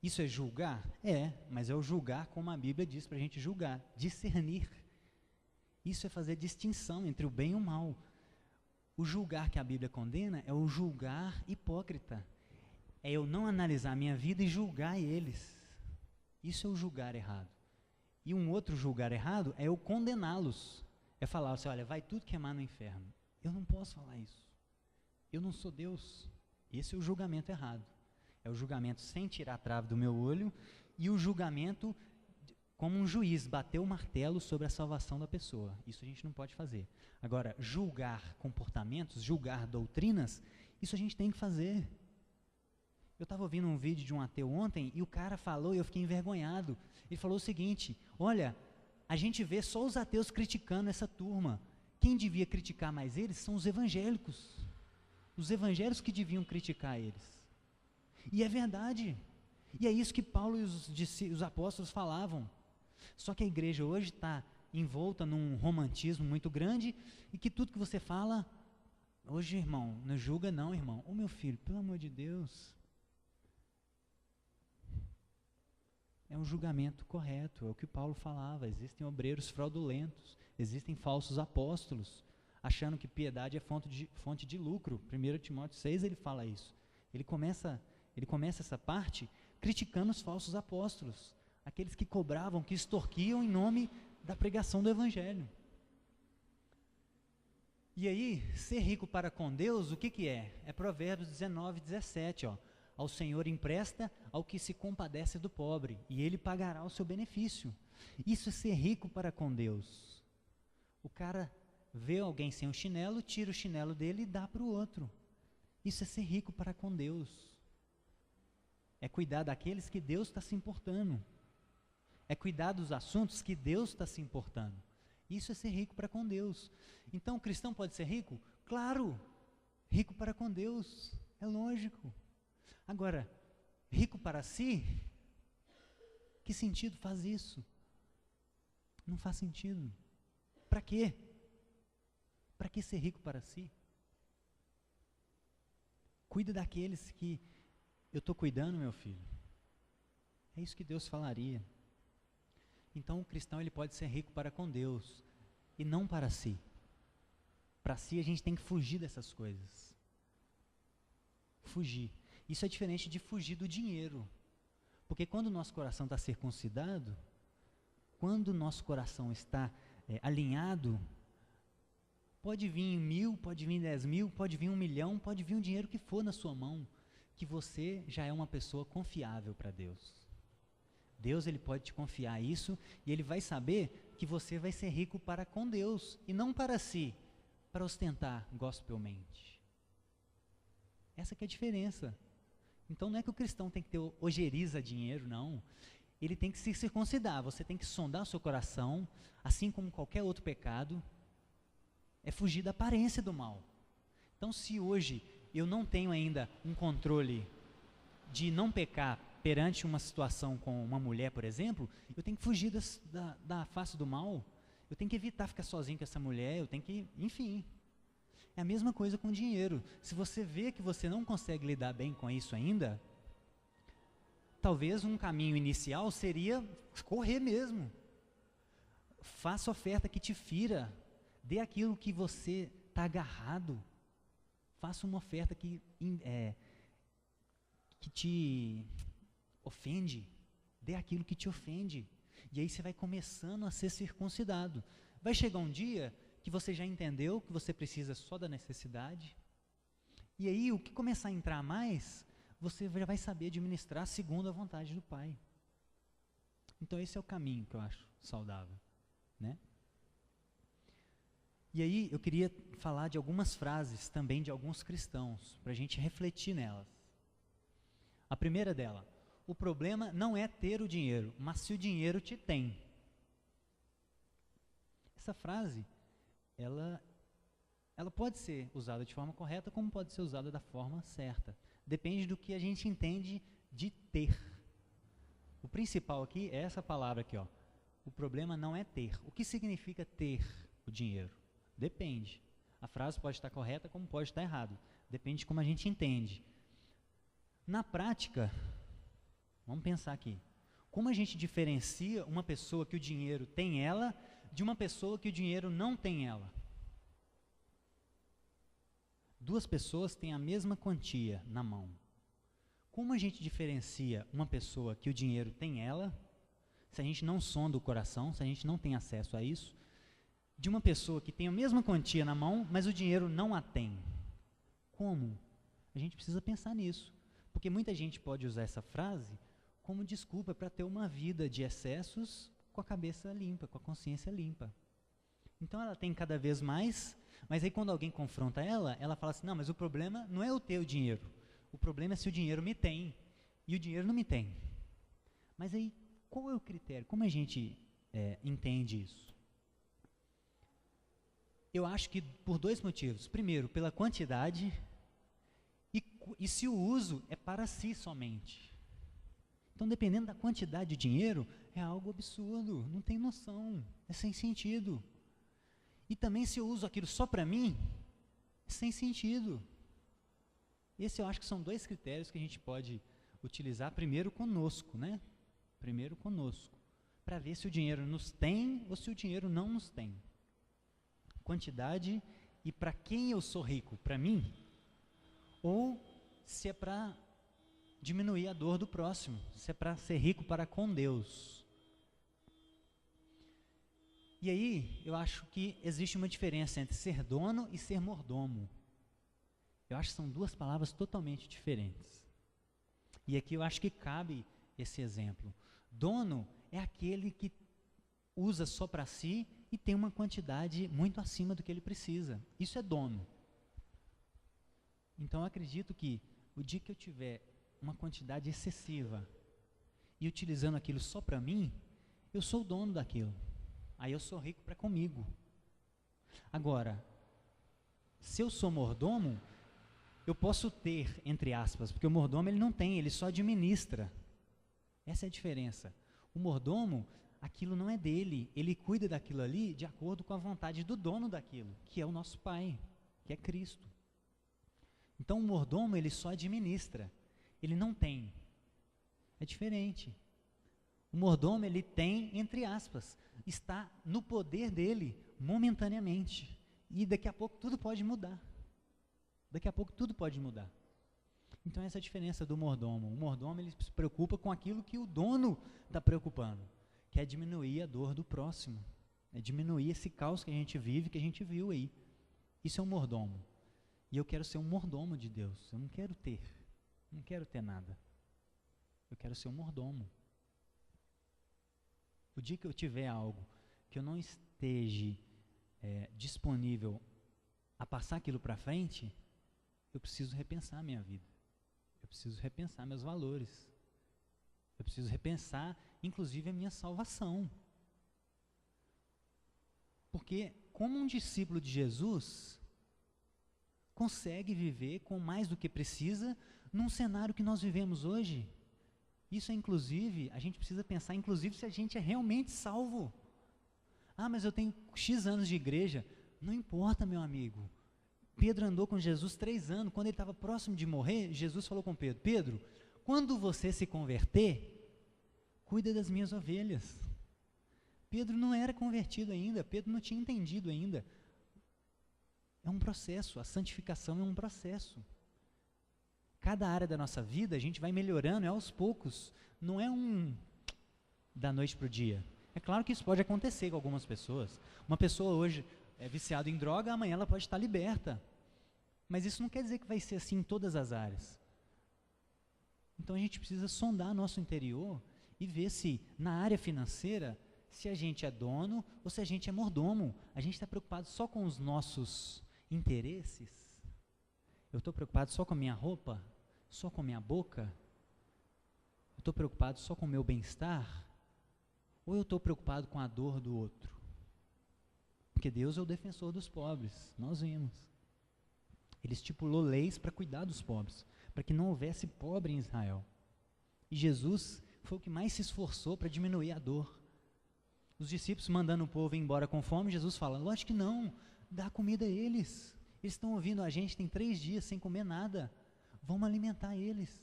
Speaker 1: Isso é julgar? É, mas é o julgar como a Bíblia diz para a gente julgar, discernir. Isso é fazer distinção entre o bem e o mal. O julgar que a Bíblia condena é o julgar hipócrita. É eu não analisar a minha vida e julgar eles. Isso é o julgar errado. E um outro julgar errado é eu condená-los. É falar assim, olha, vai tudo queimar no inferno. Eu não posso falar isso. Eu não sou Deus. Esse é o julgamento errado. É o julgamento sem tirar a trave do meu olho e o julgamento como um juiz bater o martelo sobre a salvação da pessoa. Isso a gente não pode fazer. Agora, julgar comportamentos, julgar doutrinas, isso a gente tem que fazer. Eu estava ouvindo um vídeo de um ateu ontem e o cara falou e eu fiquei envergonhado. Ele falou o seguinte, olha, a gente vê só os ateus criticando essa turma. Quem devia criticar mais eles são os evangélicos. Os evangélicos que deviam criticar eles. E é verdade. E é isso que Paulo e os apóstolos falavam. Só que a igreja hoje está envolta num romantismo muito grande e que tudo que você fala, hoje, irmão, não julga não, irmão. Ô meu filho, pelo amor de Deus. É um julgamento correto, é o que Paulo falava. Existem obreiros fraudulentos, existem falsos apóstolos. achando que piedade é fonte de lucro. 1 Timóteo 6 ele fala isso. Ele começa essa parte criticando os falsos apóstolos, aqueles que cobravam, que extorquiam em nome da pregação do Evangelho. E aí, ser rico para com Deus, o que é? É Provérbios 19, 17, ó. Ao Senhor empresta ao que se compadece do pobre, e Ele pagará o seu benefício. Isso é ser rico para com Deus. O cara vê alguém sem um chinelo, tira o chinelo dele e dá para o outro. Isso é ser rico para com Deus. É cuidar daqueles que Deus está se importando. É cuidar dos assuntos que Deus está se importando. Isso é ser rico para com Deus. Então, o cristão pode ser rico? Claro! Rico para com Deus, é lógico. Agora, rico para si? Que sentido faz isso? Não faz sentido. Para quê? Para que ser rico para si? Cuida daqueles que eu estou cuidando, meu filho. É isso que Deus falaria. Então o cristão ele pode ser rico para com Deus e não para si. Para si a gente tem que fugir dessas coisas. Fugir. Isso é diferente de fugir do dinheiro. Porque quando o nosso coração está circuncidado, quando o nosso coração está alinhado, pode vir 1.000, pode vir 10.000, pode vir 1 milhão, pode vir o dinheiro que for na sua mão, que você já é uma pessoa confiável para Deus. Deus ele pode te confiar isso e Ele vai saber que você vai ser rico para com Deus e não para si, para ostentar gospelmente. Essa que é a diferença. Então não é que o cristão tem que ter ojeriza dinheiro, não. Ele tem que se circuncidar, você tem que sondar o seu coração, assim como qualquer outro pecado, é fugir da aparência do mal. Então se hoje eu não tenho ainda um controle de não pecar perante uma situação com uma mulher, por exemplo, eu tenho que fugir da face do mal, eu tenho que evitar ficar sozinho com essa mulher, eu tenho que, enfim. É a mesma coisa com dinheiro. Se você vê que você não consegue lidar bem com isso ainda, talvez um caminho inicial seria correr mesmo. Faça oferta que te fira, dê aquilo que você está agarrado, faça uma oferta que te ofende, dê aquilo que te ofende, e aí você vai começando a ser circuncidado. Vai chegar um dia que você já entendeu que você precisa só da necessidade, e aí o que começar a entrar mais, você já vai saber administrar segundo a vontade do Pai. Então esse é o caminho que eu acho saudável, né? E aí eu queria falar de algumas frases também de alguns cristãos, para a gente refletir nelas. A primeira dela: o problema não é ter o dinheiro, mas se o dinheiro te tem. Essa frase, ela pode ser usada de forma correta, como pode ser usada da forma certa. Depende do que a gente entende de ter. O principal aqui é essa palavra aqui, ó. O problema não é ter. O que significa ter o dinheiro? Depende. A frase pode estar correta, como pode estar errada. Depende de como a gente entende. Na prática, vamos pensar aqui. Como a gente diferencia uma pessoa que o dinheiro tem ela de uma pessoa que o dinheiro não tem ela? Duas pessoas têm a mesma quantia na mão. Como a gente diferencia uma pessoa que o dinheiro tem ela, se a gente não sonda o coração, se a gente não tem acesso a isso, de uma pessoa que tem a mesma quantia na mão, mas o dinheiro não a tem? Como? A gente precisa pensar nisso, porque muita gente pode usar essa frase como desculpa para ter uma vida de excessos com a cabeça limpa, com a consciência limpa. Então ela tem cada vez mais, mas aí quando alguém confronta ela, ela fala assim: não, mas o problema não é eu ter o dinheiro, o problema é se o dinheiro me tem, e o dinheiro não me tem. Mas aí, qual é o critério? Como a gente entende isso? Eu acho que por dois motivos. Primeiro, pela quantidade, e se o uso é para si somente. Então, dependendo da quantidade de dinheiro, é algo absurdo, não tem noção, é sem sentido. E também se eu uso aquilo só para mim, é sem sentido. Esse eu acho que são dois critérios que a gente pode utilizar primeiro conosco, né? Primeiro conosco, para ver se o dinheiro nos tem ou se o dinheiro não nos tem. Quantidade e para quem eu sou rico, para mim, ou se é para diminuir a dor do próximo, se é para ser rico para com Deus. E aí, eu acho que existe uma diferença entre ser dono e ser mordomo. Eu acho que são duas palavras totalmente diferentes. E aqui eu acho que cabe esse exemplo. Dono é aquele que usa só para si e tem uma quantidade muito acima do que ele precisa. Isso é dono. Então eu acredito que o dia que eu tiver uma quantidade excessiva e utilizando aquilo só para mim, eu sou o dono daquilo. Aí eu sou rico para comigo. Agora, se eu sou mordomo, eu posso ter, entre aspas, porque o mordomo ele não tem, ele só administra. Essa é a diferença. O mordomo, aquilo não é dele, ele cuida daquilo ali de acordo com a vontade do dono daquilo, que é o nosso Pai, que é Cristo. Então o mordomo ele só administra, ele não tem. É diferente. O mordomo ele tem, entre aspas, está no poder dele momentaneamente. E daqui a pouco tudo pode mudar. Daqui a pouco tudo pode mudar. Então essa é a diferença do mordomo. O mordomo ele se preocupa com aquilo que o dono está preocupando, que é diminuir a dor do próximo. É diminuir esse caos que a gente vive, que a gente viu aí. Isso é um mordomo. E eu quero ser um mordomo de Deus. Eu não quero ter nada. Eu quero ser um mordomo. O dia que eu tiver algo que eu não esteja disponível a passar aquilo para frente, eu preciso repensar a minha vida. Eu preciso repensar meus valores. Eu preciso repensar, inclusive, a minha salvação. Porque, como um discípulo de Jesus, consegue viver com mais do que precisa num cenário que nós vivemos hoje. Isso é, inclusive, a gente precisa pensar, inclusive, se a gente é realmente salvo. Ah, mas eu tenho X anos de igreja. Não importa, meu amigo. Pedro andou com Jesus 3 anos. Quando ele estava próximo de morrer, Jesus falou com Pedro: Pedro, quando você se converter, cuida das minhas ovelhas. Pedro não era convertido ainda. Pedro não tinha entendido ainda. É um processo. A santificação é um processo. Cada área da nossa vida, a gente vai melhorando, é aos poucos. Não é da noite para o dia. É claro que isso pode acontecer com algumas pessoas. Uma pessoa hoje é viciada em droga, amanhã ela pode estar liberta. Mas isso não quer dizer que vai ser assim em todas as áreas. Então a gente precisa sondar nosso interior e ver se na área financeira, se a gente é dono ou se a gente é mordomo. A gente está preocupado só com os nossos interesses? Eu estou preocupado só com a minha roupa? Só com a minha boca? Eu estou preocupado só com o meu bem-estar? Ou eu estou preocupado com a dor do outro? Porque Deus é o defensor dos pobres, nós vimos. Ele estipulou leis para cuidar dos pobres, para que não houvesse pobre em Israel. E Jesus foi o que mais se esforçou para diminuir a dor. Os discípulos mandando o povo ir embora com fome, Jesus fala: lógico que não, dá comida a eles. Eles estão ouvindo a gente, tem 3 dias sem comer nada. Vamos alimentar eles.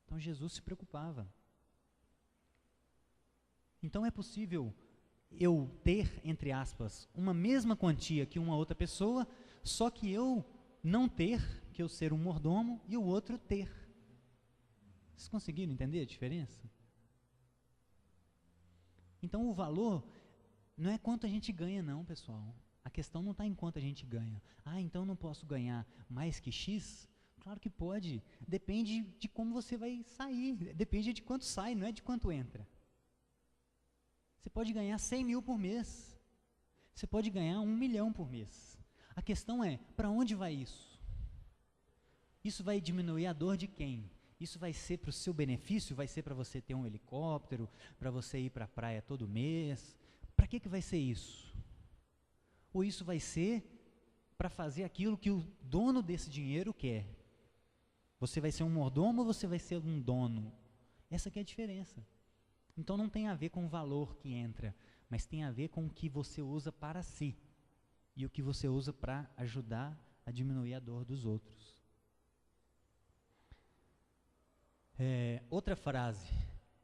Speaker 1: Então Jesus se preocupava. Então é possível eu ter, entre aspas, uma mesma quantia que uma outra pessoa, só que eu não ter, que eu ser um mordomo, e o outro ter. Vocês conseguiram entender a diferença? Então o valor não é quanto a gente ganha não, pessoal. A questão não está em quanto a gente ganha. Ah, então eu não posso ganhar mais que X? Claro que pode. Depende de como você vai sair. Depende de quanto sai, não é de quanto entra. Você pode ganhar 100 mil por mês. Você pode ganhar 1 milhão por mês. A questão é, para onde vai isso? Isso vai diminuir a dor de quem? Isso vai ser para o seu benefício? Vai ser para você ter um helicóptero? Para você ir para a praia todo mês? Para que vai ser isso? Ou isso vai ser para fazer aquilo que o dono desse dinheiro quer? Você vai ser um mordomo ou você vai ser um dono? Essa que é a diferença. Então não tem a ver com o valor que entra, mas tem a ver com o que você usa para si e o que você usa para ajudar a diminuir a dor dos outros. Outra frase: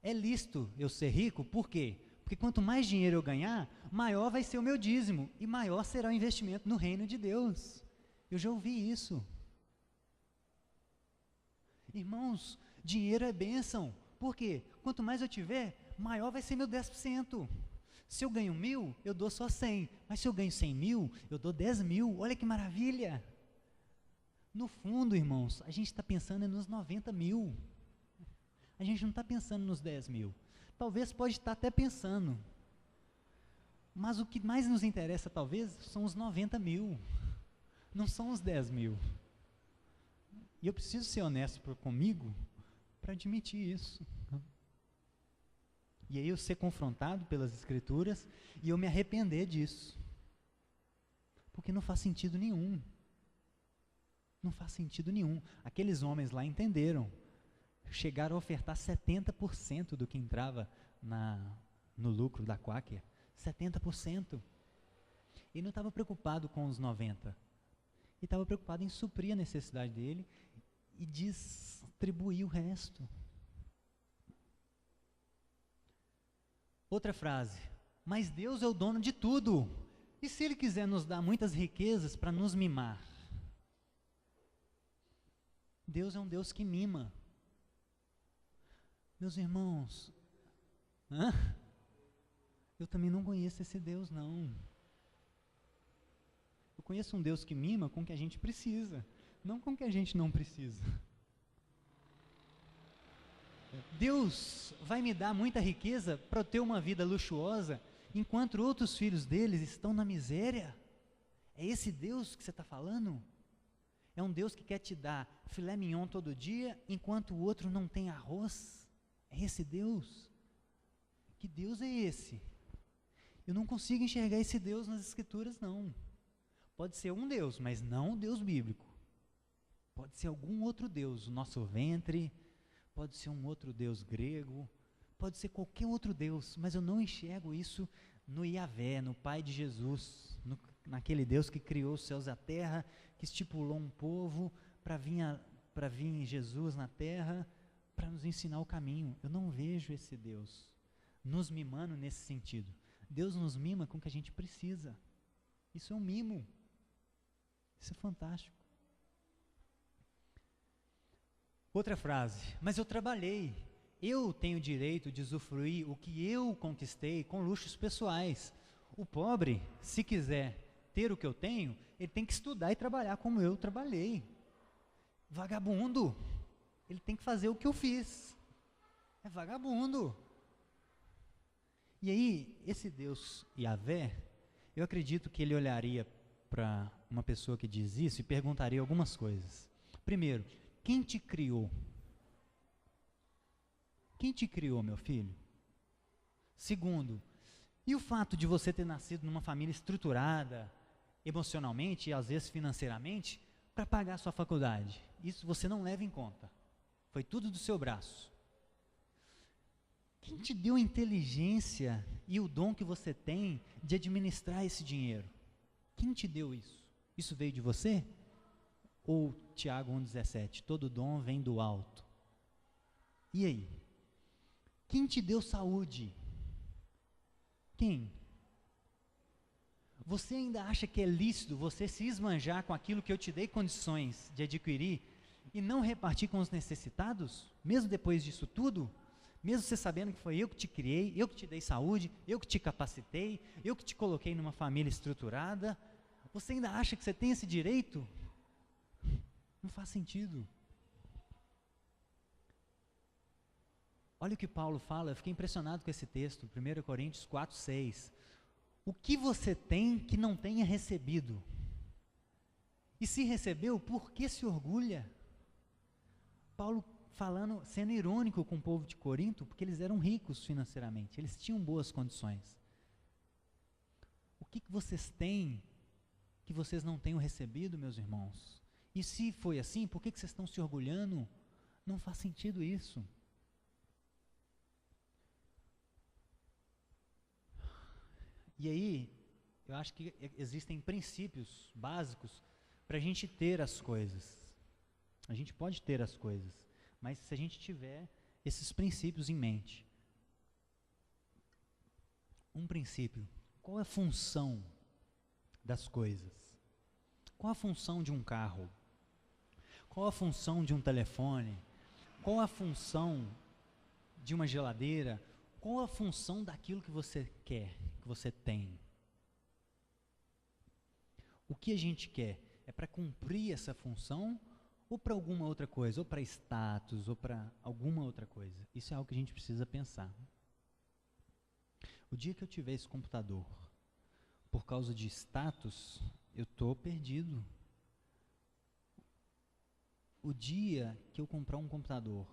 Speaker 1: é lícito eu ser rico? Por quê? Porque quanto mais dinheiro eu ganhar, maior vai ser o meu dízimo e maior será o investimento no reino de Deus. Eu já ouvi isso. Irmãos, dinheiro é bênção. Por quê? Quanto mais eu tiver, maior vai ser meu 10%. Se eu ganho 1.000, eu dou só 100. Mas se eu ganho 100 mil, eu dou 10 mil. Olha que maravilha. No fundo, irmãos, a gente está pensando nos 90 mil. A gente não está pensando nos 10 mil. Talvez pode estar até pensando. Mas o que mais nos interessa, talvez, são os 90 mil. Não são os 10 mil. E eu preciso ser honesto comigo para admitir isso. E aí eu ser confrontado pelas Escrituras e eu me arrepender disso. Porque não faz sentido nenhum. Não faz sentido nenhum. Aqueles homens lá entenderam. Chegaram a ofertar 70% do que entrava no lucro da Quaker. 70%. Ele não estava preocupado com os 90%. Ele estava preocupado em suprir a necessidade dele e distribuir o resto. Outra frase. Mas Deus é o dono de tudo. E se Ele quiser nos dar muitas riquezas para nos mimar? Deus é um Deus que mima. Meus irmãos, eu também não conheço esse Deus, não. Eu conheço um Deus que mima com o que a gente precisa, não com o que a gente não precisa. Deus vai me dar muita riqueza para eu ter uma vida luxuosa, enquanto outros filhos deles estão na miséria? É esse Deus que você está falando? É um Deus que quer te dar filé mignon todo dia, enquanto o outro não tem arroz? É esse Deus? Que Deus é esse? Eu não consigo enxergar esse Deus nas Escrituras, não. Pode ser um Deus, mas não o Deus bíblico. Pode ser algum outro Deus, o nosso ventre, pode ser um outro Deus grego, pode ser qualquer outro Deus, mas eu não enxergo isso no Yahvé, no Pai de Jesus, naquele Deus que criou os céus e a terra, que estipulou um povo para vir Jesus na terra, para nos ensinar o caminho. Eu não vejo esse Deus nos mimando nesse sentido. Deus nos mima com o que a gente precisa. Isso é um mimo. Isso é fantástico. Outra frase. Mas eu trabalhei. Eu tenho direito de usufruir o que eu conquistei com luxos pessoais. O pobre, se quiser ter o que eu tenho, ele tem que estudar e trabalhar como eu trabalhei. Vagabundo. Ele tem que fazer o que eu fiz. É vagabundo. E aí, esse Deus Yahvé, eu acredito que ele olharia para uma pessoa que diz isso e perguntaria algumas coisas. Primeiro, quem te criou? Quem te criou, meu filho? Segundo, e o fato de você ter nascido numa família estruturada, emocionalmente e às vezes financeiramente, para pagar a sua faculdade? Isso você não leva em conta. Foi tudo do seu braço. Quem te deu a inteligência e o dom que você tem de administrar esse dinheiro? Quem te deu isso? Isso veio de você? Ou Tiago 1,17, todo dom vem do alto. E aí? Quem te deu saúde? Quem? Você ainda acha que é lícito você se esbanjar com aquilo que eu te dei condições de adquirir e não repartir com os necessitados? Mesmo depois disso tudo? Mesmo você sabendo que foi eu que te criei, eu que te dei saúde, eu que te capacitei, eu que te coloquei numa família estruturada, você ainda acha que você tem esse direito? Não faz sentido. Olha o que Paulo fala, eu fiquei impressionado com esse texto, 1 Coríntios 4:6. O que você tem que não tenha recebido? E se recebeu, por que se orgulha? Paulo falando, sendo irônico com o povo de Corinto, porque eles eram ricos financeiramente, eles tinham boas condições. O que vocês têm que vocês não tenham recebido, meus irmãos? E se foi assim, por que vocês estão se orgulhando? Não faz sentido isso. E aí, eu acho que existem princípios básicos para a gente ter as coisas. A gente pode ter as coisas, mas se a gente tiver esses princípios em mente. Um princípio. Qual é a função das coisas? Qual a função de um carro? Qual a função de um telefone? Qual a função de uma geladeira? Qual a função daquilo que você quer, que você tem? O que a gente quer? É para cumprir essa função ou para alguma outra coisa? Ou para status, ou para alguma outra coisa? Isso é algo que a gente precisa pensar. O dia que eu tiver esse computador, por causa de status, eu estou perdido. O dia que eu comprar um computador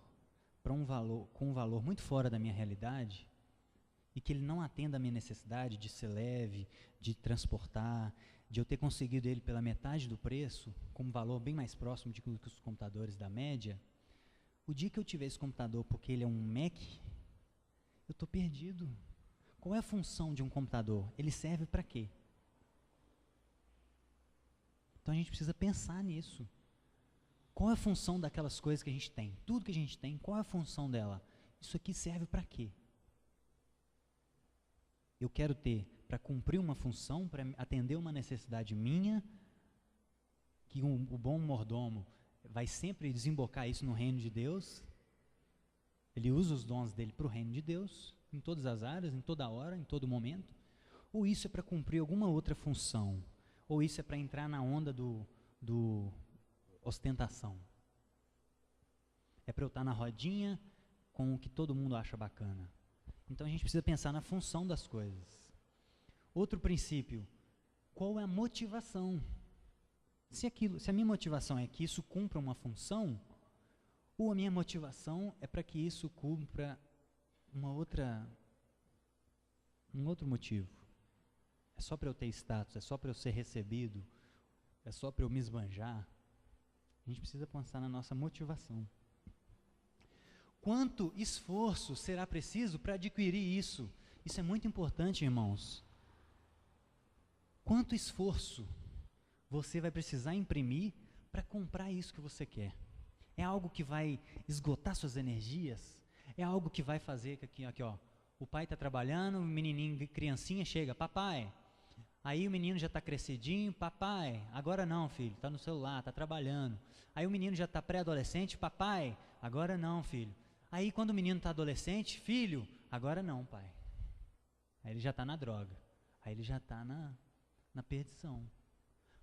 Speaker 1: com um valor muito fora da minha realidade, e que ele não atenda a minha necessidade de ser leve, de transportar, de eu ter conseguido ele pela metade do preço, com um valor bem mais próximo de que os computadores da média, o dia que eu tiver esse computador porque ele é um Mac, eu estou perdido. Qual é a função de um computador? Ele serve para quê? Então a gente precisa pensar nisso. Qual é a função daquelas coisas que a gente tem? Tudo que a gente tem, qual é a função dela? Isso aqui serve para quê? Eu quero ter para cumprir uma função, para atender uma necessidade minha, que o bom mordomo vai sempre desembocar isso no reino de Deus. Ele usa os dons dele para o reino de Deus, em todas as áreas, em toda hora, em todo momento. Ou isso é para cumprir alguma outra função? Ou isso é para entrar na onda do ostentação? É para eu estar na rodinha com o que todo mundo acha bacana. Então a gente precisa pensar na função das coisas. Outro princípio, qual é a motivação? Se a minha motivação é que isso cumpra uma função, ou a minha motivação é para que isso cumpra um outro motivo. É só para eu ter status, é só para eu ser recebido, é só para eu me esbanjar. A gente precisa pensar na nossa motivação. Quanto esforço será preciso para adquirir isso? Isso é muito importante, irmãos. Quanto esforço você vai precisar imprimir para comprar isso que você quer? É algo que vai esgotar suas energias? É algo que vai fazer que aqui ó, o pai está trabalhando, o menininho, criancinha chega, papai. Aí o menino já está crescidinho, papai, agora não, filho, está no celular, está trabalhando. Aí o menino já está pré-adolescente, papai, agora não, filho. Aí quando o menino está adolescente, filho, agora não, pai. Aí ele já está na droga, aí ele já está na perdição.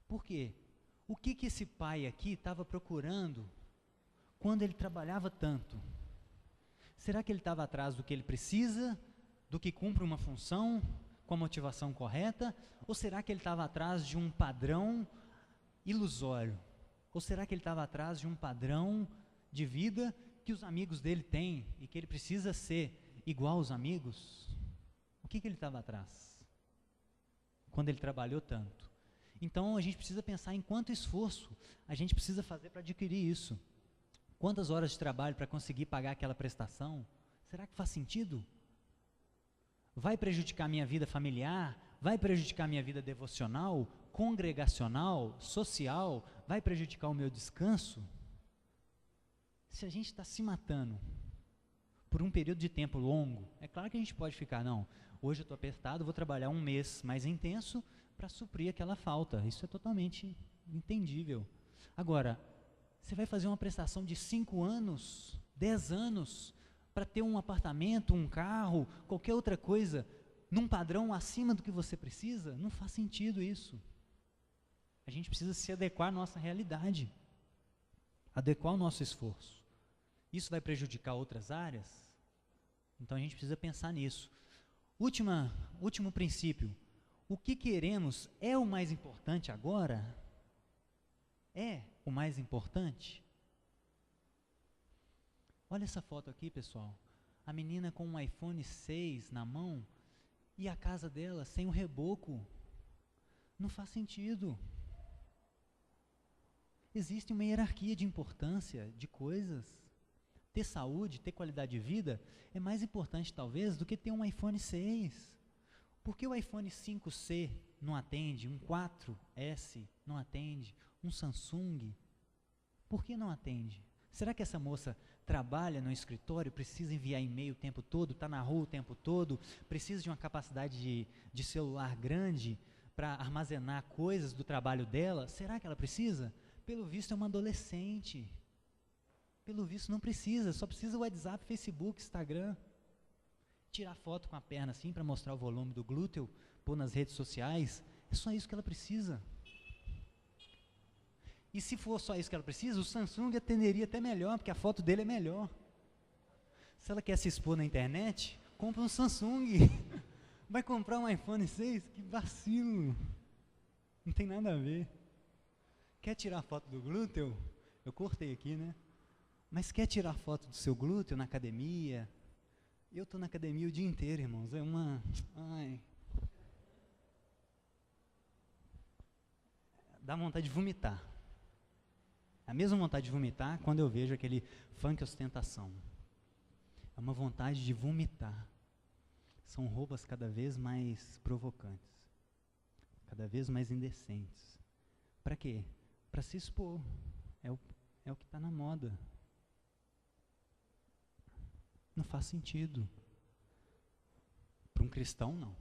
Speaker 1: Por quê? O que esse pai aqui estava procurando quando ele trabalhava tanto? Será que ele estava atrás do que ele precisa, do que cumpre uma função, com a motivação correta? Ou será que ele estava atrás de um padrão ilusório? Ou será que ele estava atrás de um padrão de vida que os amigos dele têm e que ele precisa ser igual aos amigos? O que ele estava atrás quando ele trabalhou tanto? Então a gente precisa pensar em quanto esforço a gente precisa fazer para adquirir isso. Quantas horas de trabalho para conseguir pagar aquela prestação? Será que faz sentido? Vai prejudicar minha vida familiar? Vai prejudicar minha vida devocional, congregacional, social? Vai prejudicar o meu descanso? Se a gente está se matando por um período de tempo longo, é claro que a gente pode ficar, não, hoje eu estou apertado, vou trabalhar um mês mais intenso para suprir aquela falta. Isso é totalmente entendível. Agora, você vai fazer uma prestação de 5 anos, 10 anos, para ter um apartamento, um carro, qualquer outra coisa, num padrão acima do que você precisa? Não faz sentido isso. A gente precisa se adequar à nossa realidade, adequar o nosso esforço. Isso vai prejudicar outras áreas? Então a gente precisa pensar nisso. Último princípio. O que queremos é o mais importante agora? É o mais importante? Olha essa foto aqui, pessoal. A menina com um iPhone 6 na mão e a casa dela sem um reboco. Não faz sentido. Existe uma hierarquia de importância de coisas. Ter saúde, ter qualidade de vida é mais importante talvez do que ter um iPhone 6. Por que o iPhone 5C não atende? Um 4S não atende? Um Samsung? Por que não atende? Será que essa moça trabalha no escritório, precisa enviar e-mail o tempo todo, está na rua o tempo todo, precisa de uma capacidade de celular grande para armazenar coisas do trabalho dela, será que ela precisa? Pelo visto é uma adolescente. Pelo visto não precisa, só precisa WhatsApp, Facebook, Instagram. Tirar foto com a perna assim para mostrar o volume do glúteo, pôr nas redes sociais, é só isso que ela precisa. E se for só isso que ela precisa, o Samsung atenderia até melhor, porque a foto dele é melhor. Se ela quer se expor na internet, compra um Samsung. Vai comprar um iPhone 6? Que vacilo. Não tem nada a ver. Quer tirar foto do glúteo? Eu cortei aqui, né? Mas quer tirar foto do seu glúteo na academia? Eu estou na academia o dia inteiro, irmãos. É uma... Ai. Dá vontade de vomitar. A mesma vontade de vomitar quando eu vejo aquele funk ostentação. É uma vontade de vomitar. São roupas cada vez mais provocantes. Cada vez mais indecentes. Para quê? Para se expor. É o que está na moda. Não faz sentido. Para um cristão, não.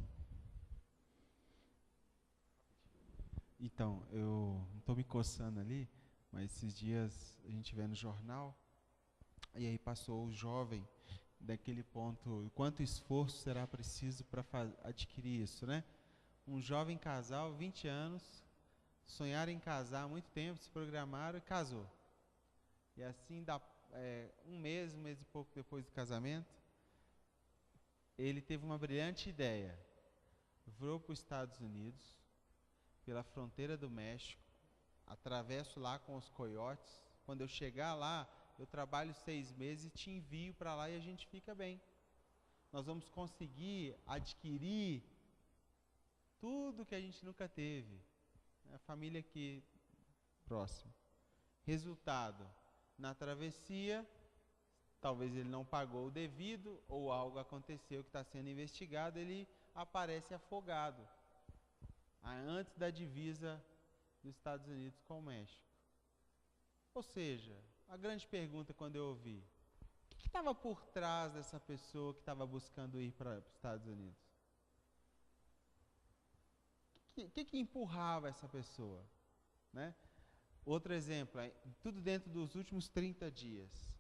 Speaker 2: Então, eu não estou me coçando ali, mas esses dias a gente vê no jornal, e aí passou o jovem daquele ponto, quanto esforço será preciso para adquirir isso, né? Um jovem casal, 20 anos, sonharam em casar há muito tempo, se programaram e casou. E assim, um mês e pouco depois do casamento, ele teve uma brilhante ideia. Voou para os Estados Unidos, pela fronteira do México, atravesso lá com os coiotes. Quando eu chegar lá, eu trabalho 6 meses e te envio para lá e a gente fica bem. Nós vamos conseguir adquirir tudo que a gente nunca teve. A família aqui próxima. Resultado, na travessia, talvez ele não pagou o devido, ou algo aconteceu que está sendo investigado, ele aparece afogado, antes da divisa dos Estados Unidos com o México. Ou seja, a grande pergunta quando eu ouvi, o que estava por trás dessa pessoa que estava buscando ir para os Estados Unidos? O que empurrava essa pessoa? Né? Outro exemplo, tudo dentro dos últimos 30 dias.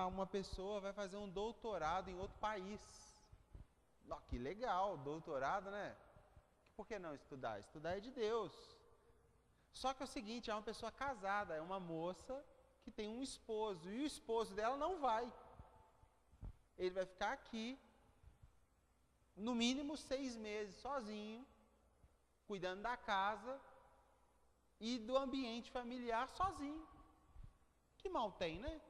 Speaker 2: Uma pessoa vai fazer um doutorado em outro país. Que legal, doutorado, né? Por que não estudar? Estudar é de Deus. Só que é o seguinte, é uma pessoa casada, é uma moça que tem um esposo, e o esposo dela não vai. Ele vai ficar aqui, no mínimo 6 meses, sozinho, cuidando da casa e do ambiente familiar sozinho. Que mal tem, né?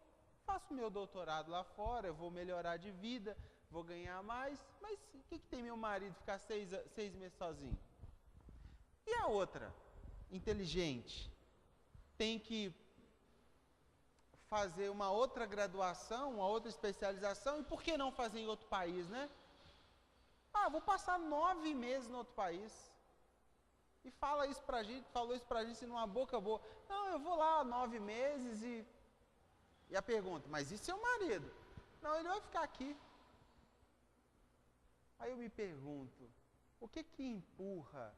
Speaker 2: Faço meu doutorado lá fora, eu vou melhorar de vida, vou ganhar mais, mas o que tem meu marido ficar 6 meses sozinho? E a outra, inteligente, tem que fazer uma outra graduação, uma outra especialização, e por que não fazer em outro país, né? Vou passar 9 meses em outro país. E falou isso pra gente numa boca boa. Não, eu vou lá 9 meses e a pergunta, mas e seu marido? Não, ele vai ficar aqui. Aí eu me pergunto, o que empurra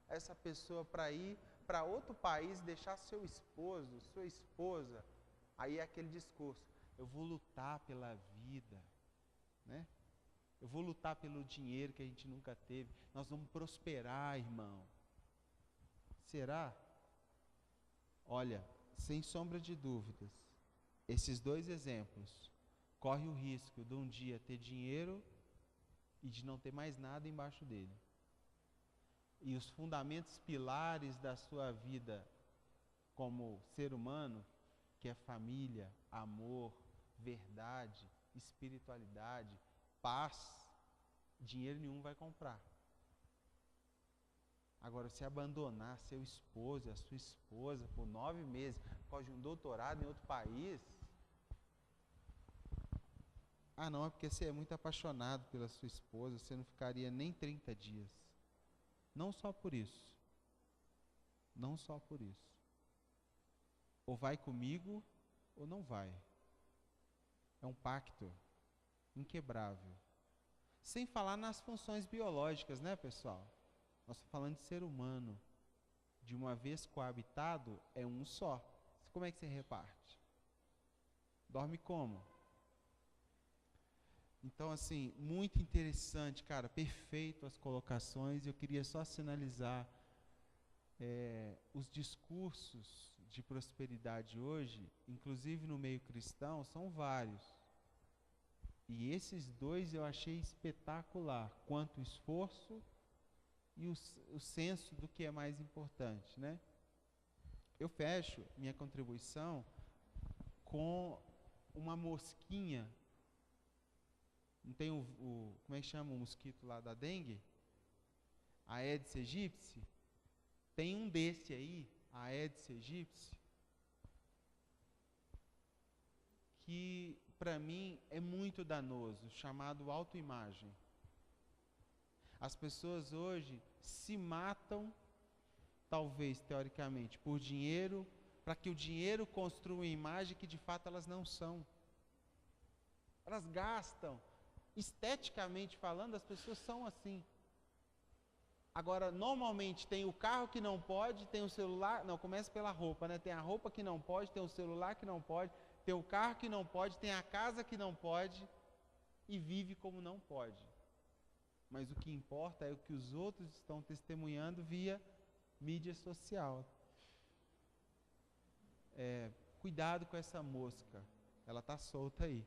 Speaker 2: essa pessoa para ir para outro país, deixar seu esposo, sua esposa? Aí é aquele discurso, eu vou lutar pela vida, né? Eu vou lutar pelo dinheiro que a gente nunca teve. Nós vamos prosperar, irmão. Será? Olha, sem sombra de dúvidas, esses 2 exemplos correm o risco de um dia ter dinheiro e de não ter mais nada embaixo dele. E os fundamentos pilares da sua vida como ser humano, que é família, amor, verdade, espiritualidade, paz, dinheiro nenhum vai comprar. Agora, se abandonar seu esposo e a sua esposa por 9 meses, por causa de um doutorado em outro país, não, é porque você é muito apaixonado pela sua esposa, você não ficaria nem 30 dias. Não só por isso. Não só por isso. Ou vai comigo, ou não vai. É um pacto inquebrável. Sem falar nas funções biológicas, né, pessoal? Nós estamos falando de ser humano. De uma vez coabitado, é um só. Como é que você reparte? Dorme como? Então, assim, muito interessante, cara, perfeito as colocações. Eu queria só sinalizar os discursos de prosperidade hoje, inclusive no meio cristão, são vários. E esses dois eu achei espetacular, quanto o esforço e o senso do que é mais importante, né? Eu fecho minha contribuição com uma mosquinha. Não tem como é que chama o mosquito lá da dengue? A Aedes aegypti. Tem um desse aí, a Aedes aegypti, que para mim é muito danoso, chamado autoimagem. As pessoas hoje se matam, talvez teoricamente, por dinheiro, para que o dinheiro construa uma imagem que de fato elas não são. Elas gastam. Esteticamente falando, as pessoas são assim. Agora, normalmente tem o carro que não pode, tem o celular, não, começa pela roupa, né? Tem a roupa que não pode, tem o celular que não pode, tem o carro que não pode, tem a casa que não pode e vive como não pode. Mas o que importa é o que os outros estão testemunhando via mídia social. Cuidado com essa mosca, ela está solta aí.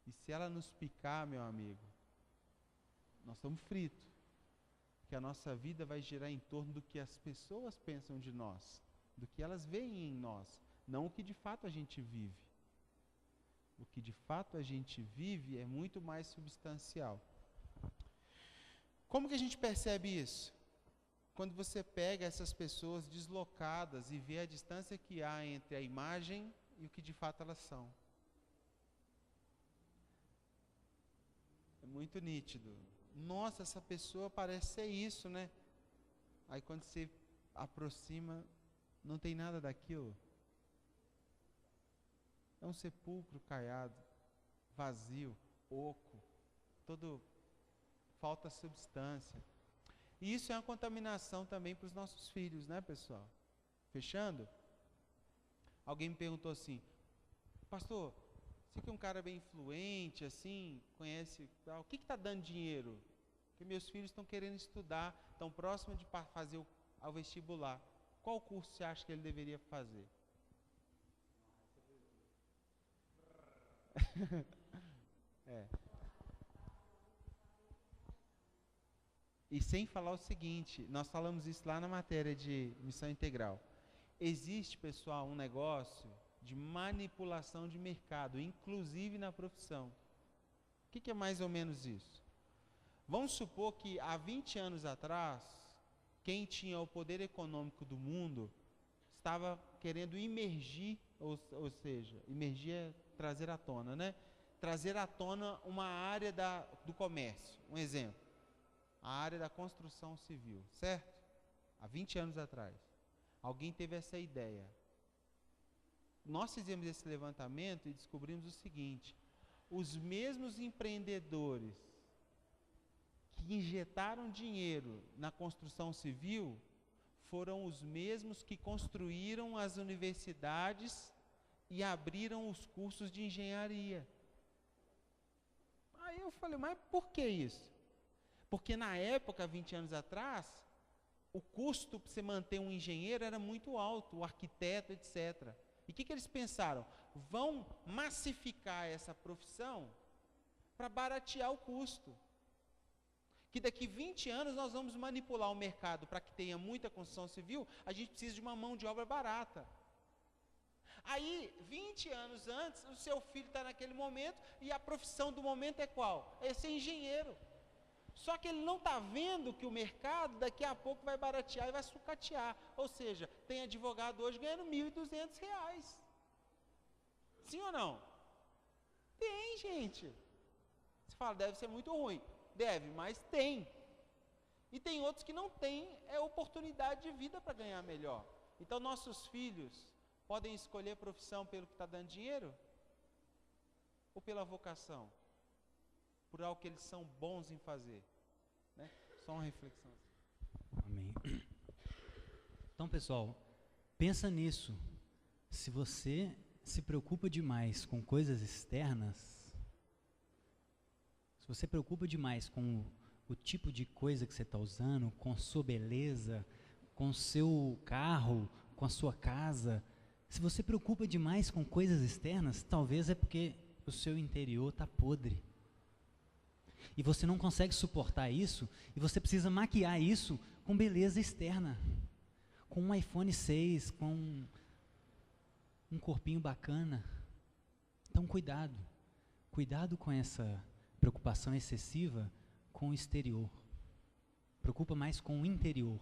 Speaker 2: E se ela nos picar, meu amigo, nós estamos fritos. Porque a nossa vida vai girar em torno do que as pessoas pensam de nós, do que elas veem em nós, não o que de fato a gente vive. O que de fato a gente vive é muito mais substancial. Como que a gente percebe isso? Quando você pega essas pessoas deslocadas e vê a distância que há entre a imagem e o que de fato elas são. É muito nítido. Nossa, essa pessoa parece ser isso, né? Aí quando você aproxima, não tem nada daquilo. É um sepulcro caiado, vazio, oco, todo falta substância. E isso é uma contaminação também para os nossos filhos, né, pessoal? Fechando? Alguém me perguntou assim: pastor, você que é um cara bem influente, assim, conhece, o que está dando dinheiro? Porque meus filhos estão querendo estudar, estão próximos de fazer ao vestibular. Qual curso você acha que ele deveria fazer? E sem falar o seguinte, nós falamos isso lá na matéria de missão integral. Existe, pessoal, um negócio de manipulação de mercado, inclusive na profissão. O que é mais ou menos isso? Vamos supor que há 20 anos atrás, quem tinha o poder econômico do mundo estava querendo imergir, ou seja, imergir é trazer à tona, né? Trazer à tona uma área do comércio. Um exemplo, a área da construção civil, certo? Há 20 anos atrás. Alguém teve essa ideia. Nós fizemos esse levantamento e descobrimos o seguinte: os mesmos empreendedores que injetaram dinheiro na construção civil foram os mesmos que construíram as universidades e abriram os cursos de engenharia. Aí eu falei, mas por que isso? Porque na época, 20 anos atrás, o custo para você manter um engenheiro era muito alto, o arquiteto, etc. E o que eles pensaram? Vão massificar essa profissão para baratear o custo. Que daqui 20 anos nós vamos manipular o mercado para que tenha muita construção civil, a gente precisa de uma mão de obra barata. Aí, 20 anos antes, o seu filho está naquele momento e a profissão do momento é qual? É ser engenheiro. Só que ele não está vendo que o mercado daqui a pouco vai baratear e vai sucatear. Ou seja, tem advogado hoje ganhando R$1.200. Sim ou não? Tem, gente. Você fala, deve ser muito ruim. Deve, mas tem. E tem outros que não têm oportunidade de vida para ganhar melhor. Então, nossos filhos podem escolher profissão pelo que está dando dinheiro? Ou pela vocação? Por algo que eles são bons em fazer? Né? Só uma reflexão.
Speaker 1: Amém. Então, pessoal, pensa nisso. Se você se preocupa demais com coisas externas, se você preocupa demais com o tipo de coisa que você está usando, com sua beleza, com o seu carro, com a sua casa, se você preocupa demais com coisas externas, talvez é porque o seu interior está podre. E você não consegue suportar isso, e você precisa maquiar isso com beleza externa. Com um iPhone 6, com um corpinho bacana. Então cuidado. Cuidado com essa preocupação excessiva com o exterior. Preocupa mais com o interior.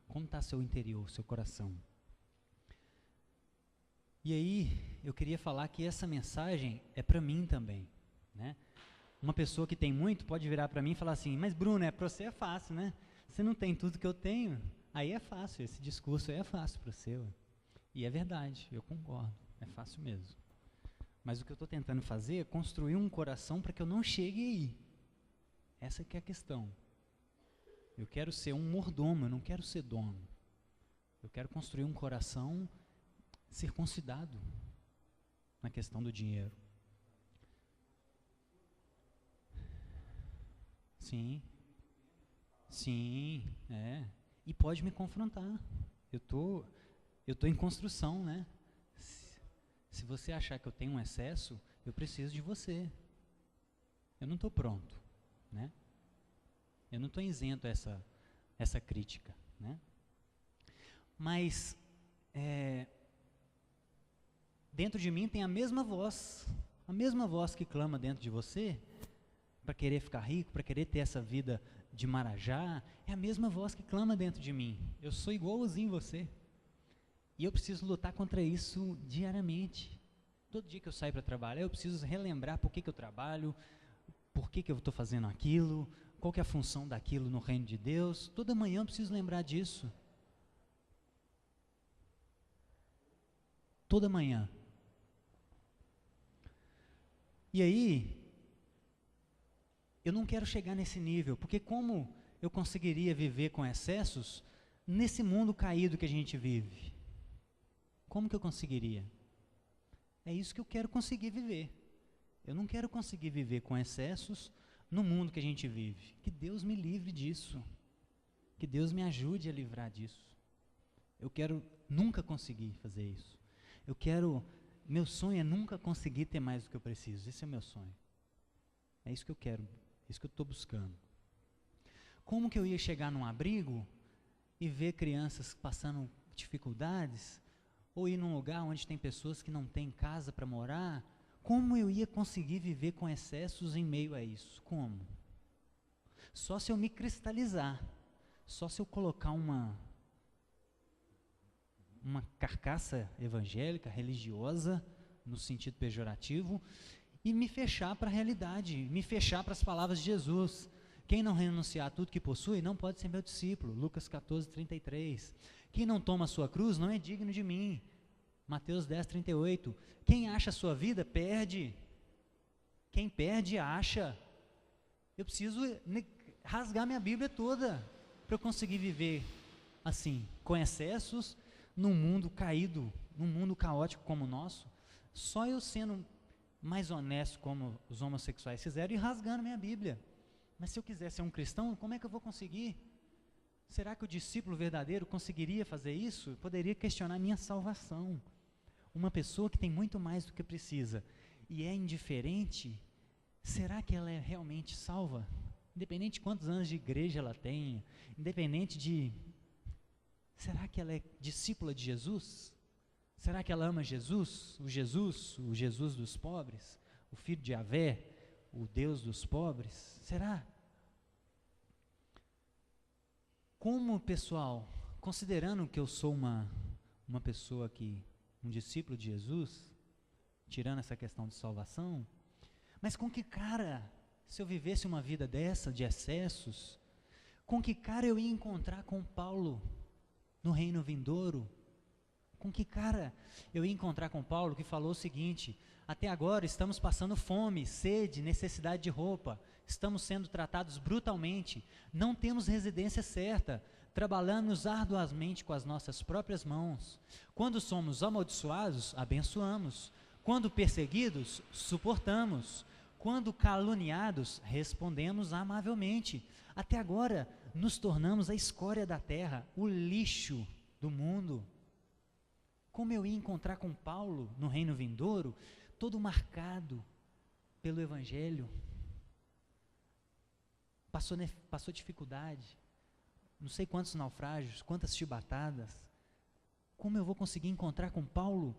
Speaker 1: Como está seu interior, seu coração? E aí, eu queria falar que essa mensagem é para mim também, né? Uma pessoa que tem muito pode virar para mim e falar assim, mas Bruno, para você é fácil, né? Você não tem tudo que eu tenho, aí é fácil, esse discurso aí é fácil para você. E é verdade, eu concordo, é fácil mesmo. Mas o que eu estou tentando fazer é construir um coração para que eu não chegue aí. Essa que é a questão. Eu quero ser um mordomo, eu não quero ser dono. Eu quero construir um coração circuncidado na questão do dinheiro. Sim, e pode me confrontar. Eu tô em construção, né? Se você achar que eu tenho um excesso, eu preciso de você. Eu não estou pronto, né? Eu não estou isento a essa crítica, né? Mas dentro de mim tem a mesma voz que clama dentro de você, para querer ficar rico, para querer ter essa vida de marajá, é a mesma voz que clama dentro de mim. Eu sou igualzinho você. E eu preciso lutar contra isso diariamente. Todo dia que eu saio para trabalhar, eu preciso relembrar por que eu trabalho, por que eu estou fazendo aquilo, qual que é a função daquilo no reino de Deus. Toda manhã eu preciso lembrar disso. Toda manhã. E aí, eu não quero chegar nesse nível, porque como eu conseguiria viver com excessos nesse mundo caído que a gente vive? Como que eu conseguiria? É isso que eu quero conseguir viver. Eu não quero conseguir viver com excessos no mundo que a gente vive. Que Deus me livre disso. Que Deus me ajude a livrar disso. Eu quero nunca conseguir fazer isso. Meu sonho é nunca conseguir ter mais do que eu preciso. Esse é o meu sonho. É isso que eu quero, é isso que eu estou buscando. Como que eu ia chegar num abrigo e ver crianças passando dificuldades, ou ir num lugar onde tem pessoas que não têm casa para morar? Como eu ia conseguir viver com excessos em meio a isso? Como? Só se eu me cristalizar, só se eu colocar uma carcaça evangélica, religiosa, no sentido pejorativo, e me fechar para a realidade, me fechar para as palavras de Jesus. Quem não renunciar a tudo que possui, não pode ser meu discípulo. Lucas 14, 33. Quem não toma a sua cruz, não é digno de mim. Mateus 10, 38. Quem acha a sua vida, perde. Quem perde, acha. Eu preciso rasgar minha Bíblia toda, para eu conseguir viver assim, com excessos, num mundo caído, num mundo caótico como o nosso. Só eu sendo mais honesto como os homossexuais fizeram e rasgando minha Bíblia. Mas se eu quiser ser um cristão, como é que eu vou conseguir? Será que o discípulo verdadeiro conseguiria fazer isso? Eu poderia questionar minha salvação. Uma pessoa que tem muito mais do que precisa e é indiferente, será que ela é realmente salva? Independente de quantos anos de igreja ela tenha, independente de... Será que ela é discípula de Jesus? Será que ela ama Jesus? O Jesus dos pobres? O filho de Javé? O Deus dos pobres? Será? Como, pessoal, considerando que eu sou uma pessoa que, um discípulo de Jesus, tirando essa questão de salvação, mas com que cara, se eu vivesse uma vida dessa, de excessos, com que cara eu ia encontrar com Paulo no reino vindouro? Com que cara eu ia encontrar com Paulo que falou o seguinte: até agora estamos passando fome, sede, necessidade de roupa, estamos sendo tratados brutalmente, não temos residência certa, trabalhamos arduamente com as nossas próprias mãos. Quando somos amaldiçoados, abençoamos. Quando perseguidos, suportamos. Quando caluniados, respondemos amavelmente. Até agora, nos tornamos a escória da terra, o lixo do mundo. Como eu ia encontrar com Paulo no reino vindouro, todo marcado pelo Evangelho, passou dificuldade, não sei quantos naufrágios, quantas chibatadas. Como eu vou conseguir encontrar com Paulo?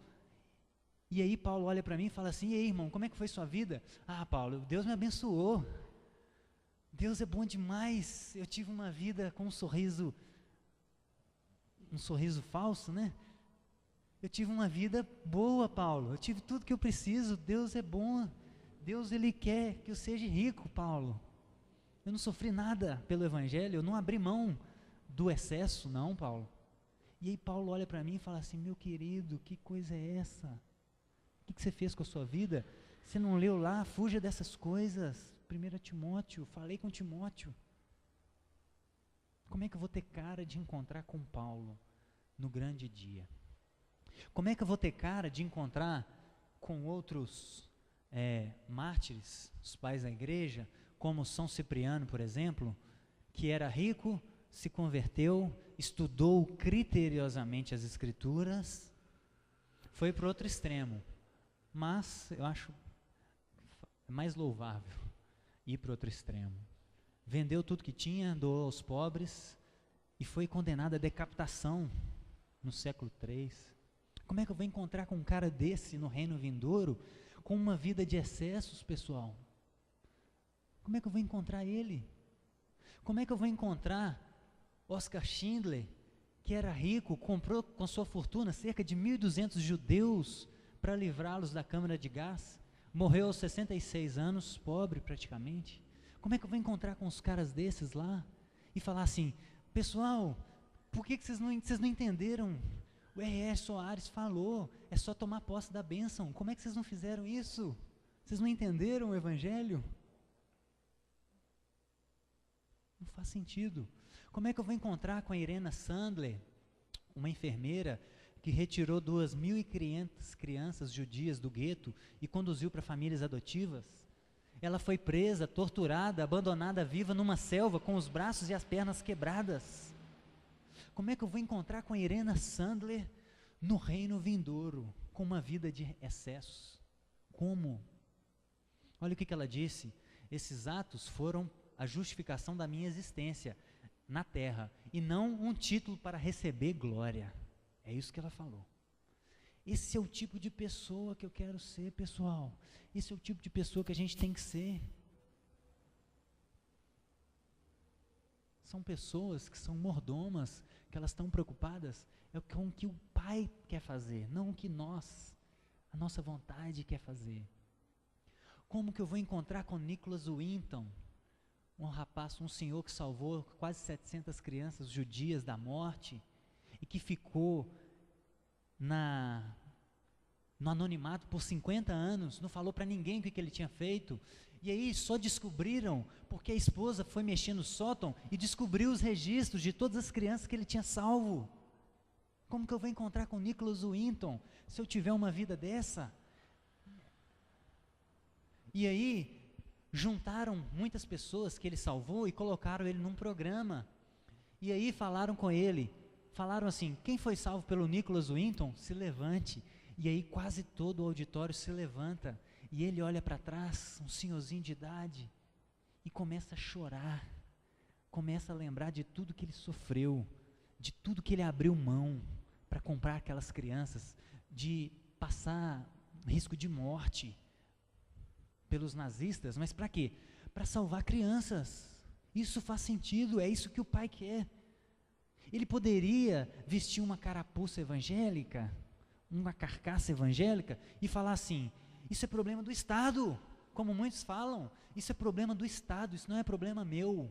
Speaker 1: E aí Paulo olha para mim e fala assim: e aí, irmão, como é que foi sua vida? Ah, Paulo, Deus me abençoou, Deus é bom demais, eu tive uma vida com um sorriso falso, né? Eu tive uma vida boa, Paulo, eu tive tudo que eu preciso, Deus é bom, Deus Ele quer que eu seja rico, Paulo. Eu não sofri nada pelo Evangelho, eu não abri mão do excesso, não, Paulo. E aí Paulo olha para mim e fala assim: meu querido, que coisa é essa? O que você fez com a sua vida? Você não leu lá? Fuja dessas coisas. 1 Timóteo, falei com Timóteo. Como é que eu vou ter cara de encontrar com Paulo no grande dia? Como é que eu vou ter cara de encontrar com outros mártires, os pais da igreja, como São Cipriano, por exemplo, que era rico, se converteu, estudou criteriosamente as Escrituras, foi para o outro extremo, mas eu acho mais louvável ir para o outro extremo. Vendeu tudo que tinha, doou aos pobres e foi condenado à decapitação no século III. Como é que eu vou encontrar com um cara desse no reino vindouro, com uma vida de excessos, pessoal? Como é que eu vou encontrar ele? Como é que eu vou encontrar Oscar Schindler, que era rico, comprou com sua fortuna cerca de 1.200 judeus para livrá-los da câmara de gás, morreu aos 66 anos, pobre praticamente? Como é que eu vou encontrar com os caras desses lá e falar assim: pessoal, por que vocês não entenderam? O R.R. Soares falou, é só tomar posse da bênção. Como é que vocês não fizeram isso? Vocês não entenderam o Evangelho? Não faz sentido. Como é que eu vou encontrar com a Irena Sandler, uma enfermeira que retirou 2.500 crianças judias do gueto e conduziu para famílias adotivas? Ela foi presa, torturada, abandonada viva numa selva com os braços e as pernas quebradas. Como é que eu vou encontrar com a Irena Sandler no reino vindouro, com uma vida de excessos? Como? Olha o que ela disse: esses atos foram a justificação da minha existência na terra, e não um título para receber glória. É isso que ela falou. Esse é o tipo de pessoa que eu quero ser, pessoal. Esse é o tipo de pessoa que a gente tem que ser. São pessoas que são mordomas, que elas estão preocupadas com o que o Pai quer fazer, não o que a nossa vontade quer fazer. Como que eu vou encontrar com Nicholas Winton, um senhor que salvou quase 700 crianças judias da morte e que ficou no anonimato por 50 anos, não falou para ninguém o que ele tinha feito, e aí só descobriram porque a esposa foi mexer no sótão e descobriu os registros de todas as crianças que ele tinha salvo. Como que eu vou encontrar com Nicholas Winton se eu tiver uma vida dessa? E aí juntaram muitas pessoas que ele salvou e colocaram ele num programa, e aí falaram com ele, falaram assim: quem foi salvo pelo Nicholas Winton, se levante. E aí quase todo o auditório se levanta, e ele olha para trás, um senhorzinho de idade, e começa a chorar, começa a lembrar de tudo que ele sofreu, de tudo que ele abriu mão para comprar aquelas crianças, de passar risco de morte pelos nazistas, mas para quê? Para salvar crianças. Isso faz sentido, é isso que o Pai quer. Ele poderia vestir uma carapuça evangélica, uma carcaça evangélica, e falar assim: isso é problema do Estado, como muitos falam, isso é problema do Estado, isso não é problema meu.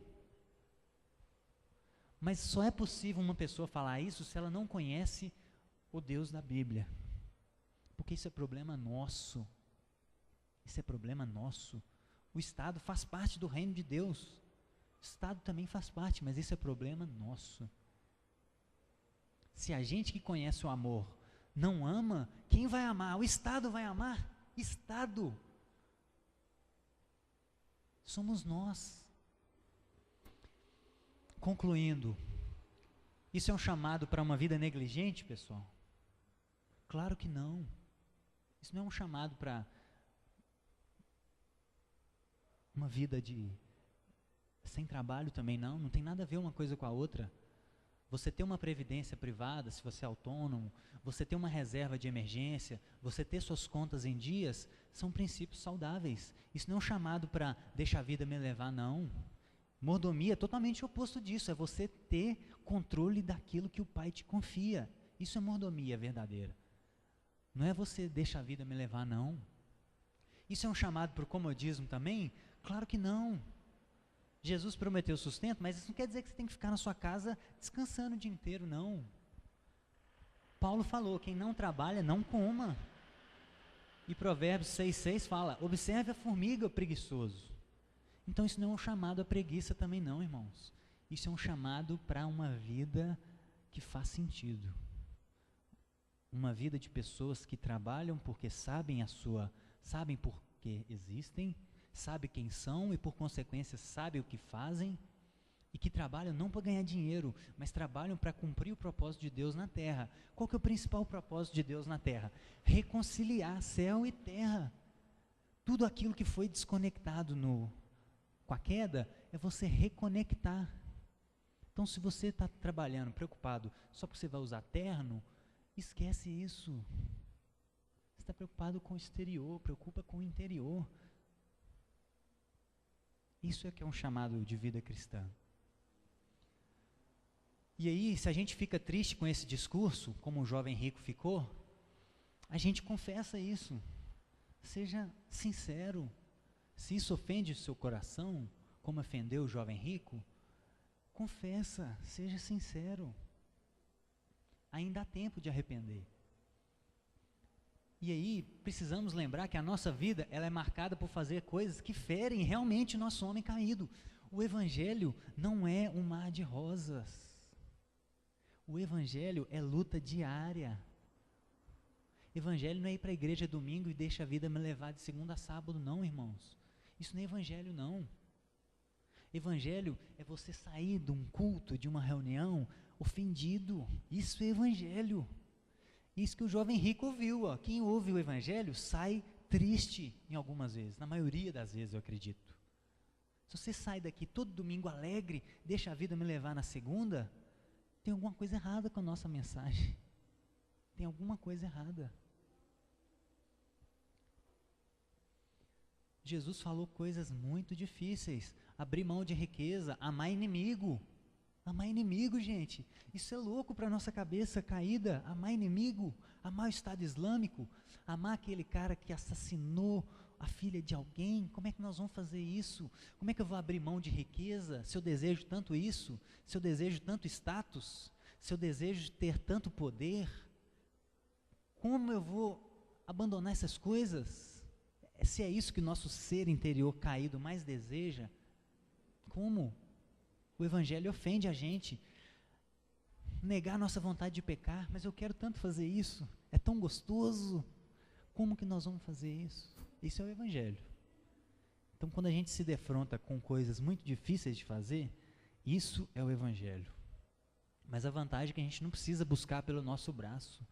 Speaker 1: Mas só é possível uma pessoa falar isso se ela não conhece o Deus da Bíblia. Porque isso é problema nosso. Isso é problema nosso. O Estado faz parte do reino de Deus. O Estado também faz parte, mas isso é problema nosso. Se a gente que conhece o amor não ama, quem vai amar? O Estado vai amar? Estado. Somos nós. Concluindo, isso é um chamado para uma vida negligente, pessoal? Claro que não. Isso não é um chamado para uma vida sem trabalho também, não. Não tem nada a ver uma coisa com a outra. Você ter uma previdência privada, se você é autônomo, você ter uma reserva de emergência, você ter suas contas em dias, são princípios saudáveis. Isso não é um chamado para deixar a vida me levar, não. Mordomia é totalmente o oposto disso, é você ter controle daquilo que o Pai te confia. Isso é mordomia verdadeira. Não é você deixa a vida me levar, não. Isso é um chamado para o comodismo também? Claro que não. Jesus prometeu sustento, mas isso não quer dizer que você tem que ficar na sua casa descansando o dia inteiro, não. Paulo falou, quem não trabalha, não coma. E Provérbios 6,6 fala, observe a formiga, preguiçoso. Então isso não é um chamado à preguiça também não, irmãos. Isso é um chamado para uma vida que faz sentido. Uma vida de pessoas que trabalham porque sabem por que existem, sabem quem são e por consequência sabem o que fazem, e que trabalham não para ganhar dinheiro, mas trabalham para cumprir o propósito de Deus na terra. Qual que é o principal propósito de Deus na terra? Reconciliar céu e terra. Tudo aquilo que foi desconectado com a queda, é você reconectar. Então, se você está trabalhando, preocupado, só porque você vai usar terno, esquece isso. Você está preocupado com o exterior, preocupa com o interior. Isso é que é um chamado de vida cristã. E aí, se a gente fica triste com esse discurso, como o jovem rico ficou, a gente confessa isso. Seja sincero. Se isso ofende o seu coração, como ofendeu o jovem rico, confessa, seja sincero. Ainda há tempo de arrepender. E aí, precisamos lembrar que a nossa vida, ela é marcada por fazer coisas que ferem realmente o nosso homem caído. O Evangelho não é um mar de rosas. O Evangelho é luta diária. Evangelho não é ir para a igreja domingo e deixa a vida me levar de segunda a sábado, não, irmãos. Isso não é evangelho, não. Evangelho é você sair de um culto, de uma reunião, ofendido. Isso é evangelho. Isso que o jovem rico ouviu. Ó. Quem ouve o evangelho sai triste em algumas vezes, na maioria das vezes, eu acredito. Se você sai daqui todo domingo alegre, deixa a vida me levar na segunda, tem alguma coisa errada com a nossa mensagem. Tem alguma coisa errada. Jesus falou coisas muito difíceis. Abrir mão de riqueza, amar inimigo. Amar inimigo, gente. Isso é louco para a nossa cabeça caída. Amar inimigo, amar o Estado Islâmico, amar aquele cara que assassinou a filha de alguém. Como é que nós vamos fazer isso? Como é que eu vou abrir mão de riqueza se eu desejo tanto isso? Se eu desejo tanto status? Se eu desejo ter tanto poder? Como eu vou abandonar essas coisas? Se é isso que o nosso ser interior caído mais deseja, como? O Evangelho ofende a gente. Negar a nossa vontade de pecar, mas eu quero tanto fazer isso, é tão gostoso. Como que nós vamos fazer isso? Isso é o Evangelho. Então, quando a gente se defronta com coisas muito difíceis de fazer, isso é o Evangelho. Mas a vantagem é que a gente não precisa buscar pelo nosso braço.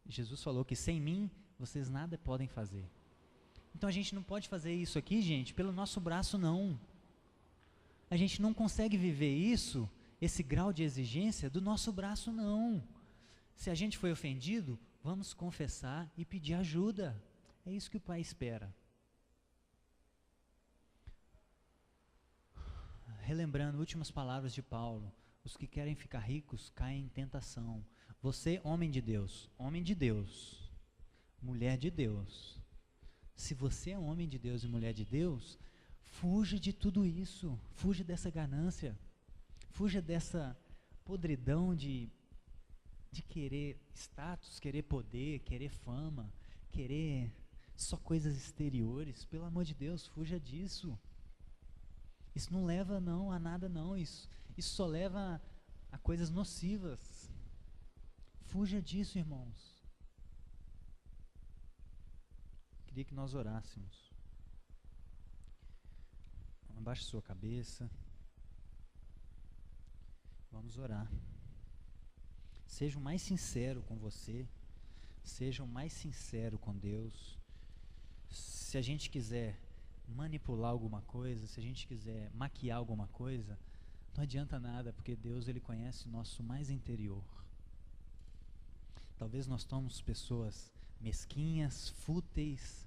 Speaker 1: Jesus falou que sem mim, vocês nada podem fazer. Então a gente não pode fazer isso aqui, gente, pelo nosso braço, não. A gente não consegue viver isso, esse grau de exigência, do nosso braço, não. Se a gente foi ofendido, vamos confessar e pedir ajuda. É isso que o Pai espera. Relembrando, últimas palavras de Paulo. Os que querem ficar ricos caem em tentação. Você, homem de Deus, mulher de Deus. Se você é homem de Deus e mulher de Deus, fuja de tudo isso, fuja dessa ganância, fuja dessa podridão de de querer status, querer poder, querer fama, querer só coisas exteriores. Pelo amor de Deus, fuja disso. Isso não leva não a nada não, isso só leva a coisas nocivas. Fuja disso, irmãos. Queria que nós orássemos. Abaixe sua cabeça. Vamos orar. Seja o mais sincero com você. Seja o mais sincero com Deus. Se a gente quiser manipular alguma coisa, se a gente quiser maquiar alguma coisa, não adianta nada, porque Deus, Ele conhece o nosso mais interior. Talvez nós somos pessoas mesquinhas, fúteis,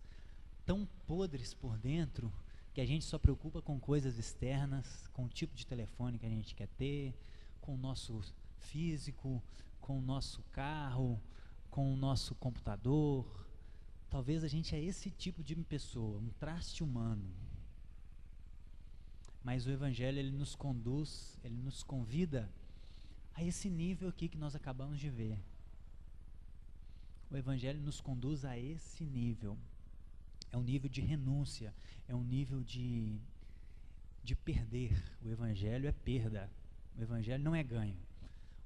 Speaker 1: tão podres por dentro, que a gente só preocupa com coisas externas, com o tipo de telefone que a gente quer ter, com o nosso físico, com o nosso carro, com o nosso computador. Talvez a gente é esse tipo de pessoa, um traste humano. Mas o Evangelho, ele nos conduz, ele nos convida a esse nível aqui que nós acabamos de ver. O Evangelho nos conduz a esse nível. É um nível de renúncia, é um nível de perder. O Evangelho é perda. O Evangelho não é ganho.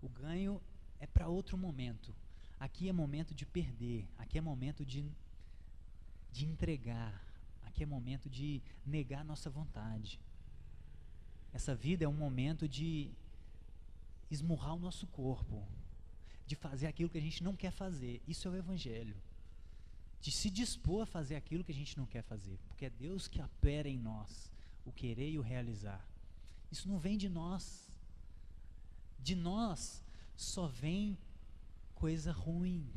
Speaker 1: O ganho é para outro momento. Aqui é momento de perder, aqui é momento de entregar, aqui é momento de negar nossa vontade. Essa vida é um momento de esmurrar o nosso corpo, de fazer aquilo que a gente não quer fazer. Isso é o Evangelho. De se dispor a fazer aquilo que a gente não quer fazer, porque é Deus que opera em nós o querer e o realizar. Isso não vem de nós. De nós só vem coisa ruim.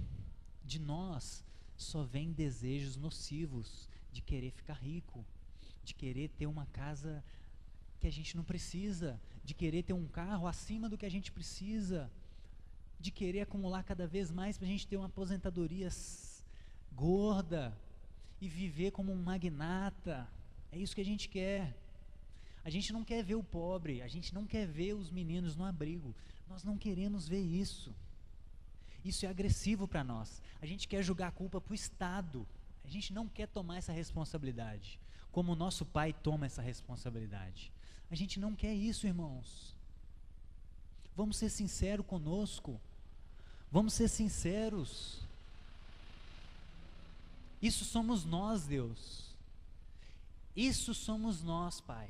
Speaker 1: De nós só vem desejos nocivos, de querer ficar rico, de querer ter uma casa que a gente não precisa, de querer ter um carro acima do que a gente precisa, de querer acumular cada vez mais para a gente ter uma aposentadoria gorda e viver como um magnata. É isso que a gente quer. A gente não quer ver o pobre, a gente não quer ver os meninos no abrigo. Nós não queremos ver isso. Isso é agressivo para nós. A gente quer jogar a culpa para o Estado. A gente não quer tomar essa responsabilidade, como o nosso pai toma essa responsabilidade. A gente não quer isso, irmãos. Vamos ser sinceros conosco. Vamos ser sinceros. Isso somos nós, Deus. Isso somos nós, Pai.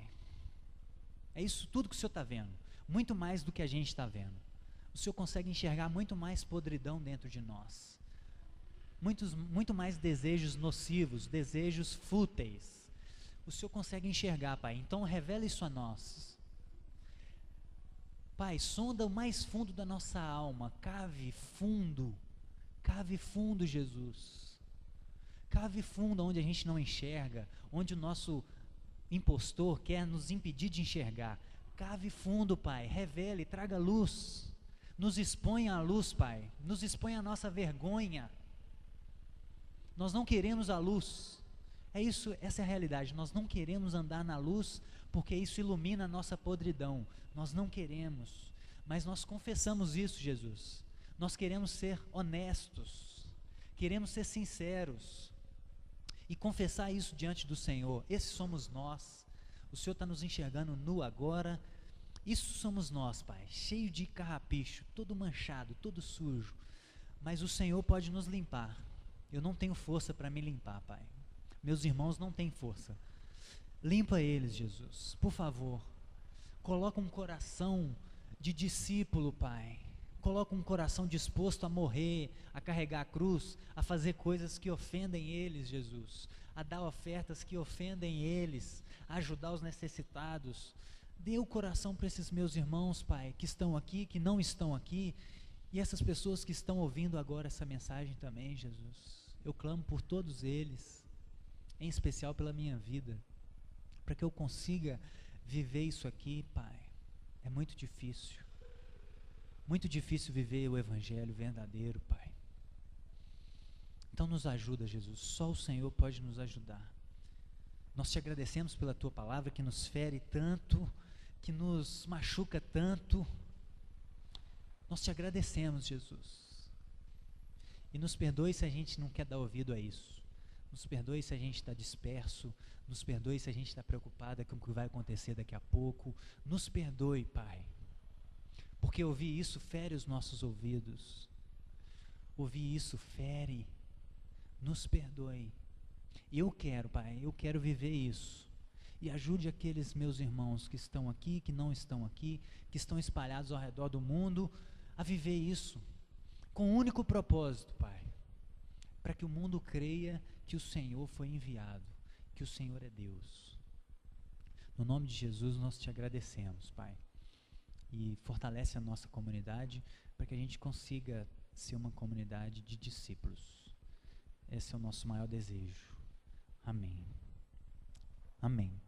Speaker 1: É isso tudo que o Senhor está vendo. Muito mais do que a gente está vendo. O Senhor consegue enxergar muito mais podridão dentro de nós. Muito mais desejos nocivos, desejos fúteis. O Senhor consegue enxergar, Pai. Então revela isso a nós. Pai, sonda o mais fundo da nossa alma. Cave fundo, Jesus. Cave fundo onde a gente não enxerga, onde o nosso impostor quer nos impedir de enxergar. Cave fundo, Pai, revele, traga luz. Nos exponha à luz, Pai. Nos exponha a nossa vergonha. Nós não queremos a luz. É isso, essa é a realidade. Nós não queremos andar na luz porque isso ilumina a nossa podridão. Nós não queremos. Mas nós confessamos isso, Jesus. Nós queremos ser honestos. Queremos ser sinceros. E confessar isso diante do Senhor. Esses somos nós. O Senhor está nos enxergando nu agora. Isso somos nós, Pai, cheio de carrapicho, todo manchado, todo sujo, mas o Senhor pode nos limpar. Eu não tenho força para me limpar, Pai. Meus irmãos não têm força. Limpa eles, Jesus, por favor. Coloca um coração de discípulo, Pai. Coloca um coração disposto a morrer, a carregar a cruz, a fazer coisas que ofendem eles, Jesus, a dar ofertas que ofendem eles, a ajudar os necessitados. Dê o coração para esses meus irmãos, Pai, que estão aqui, que não estão aqui, e essas pessoas que estão ouvindo agora essa mensagem também, Jesus. Eu clamo por todos eles, em especial pela minha vida, para que eu consiga viver isso aqui, Pai. É muito difícil viver o Evangelho verdadeiro, Pai. Então nos ajuda, Jesus, só o Senhor pode nos ajudar. Nós te agradecemos pela Tua palavra que nos fere tanto, que nos machuca tanto. Nós te agradecemos, Jesus. E nos perdoe se a gente não quer dar ouvido a isso. Nos perdoe se a gente está disperso. Nos perdoe se a gente está preocupada com o que vai acontecer daqui a pouco. Nos perdoe, Pai. Porque ouvir isso fere os nossos ouvidos. Ouvir isso fere. Nos perdoe. Eu quero, Pai, eu quero viver isso. E ajude aqueles meus irmãos que estão aqui, que não estão aqui, que estão espalhados ao redor do mundo, a viver isso. Com um único propósito, Pai. Para que o mundo creia que o Senhor foi enviado, que o Senhor é Deus. No nome de Jesus nós te agradecemos, Pai. E fortalece a nossa comunidade para que a gente consiga ser uma comunidade de discípulos. Esse é o nosso maior desejo. Amém. Amém.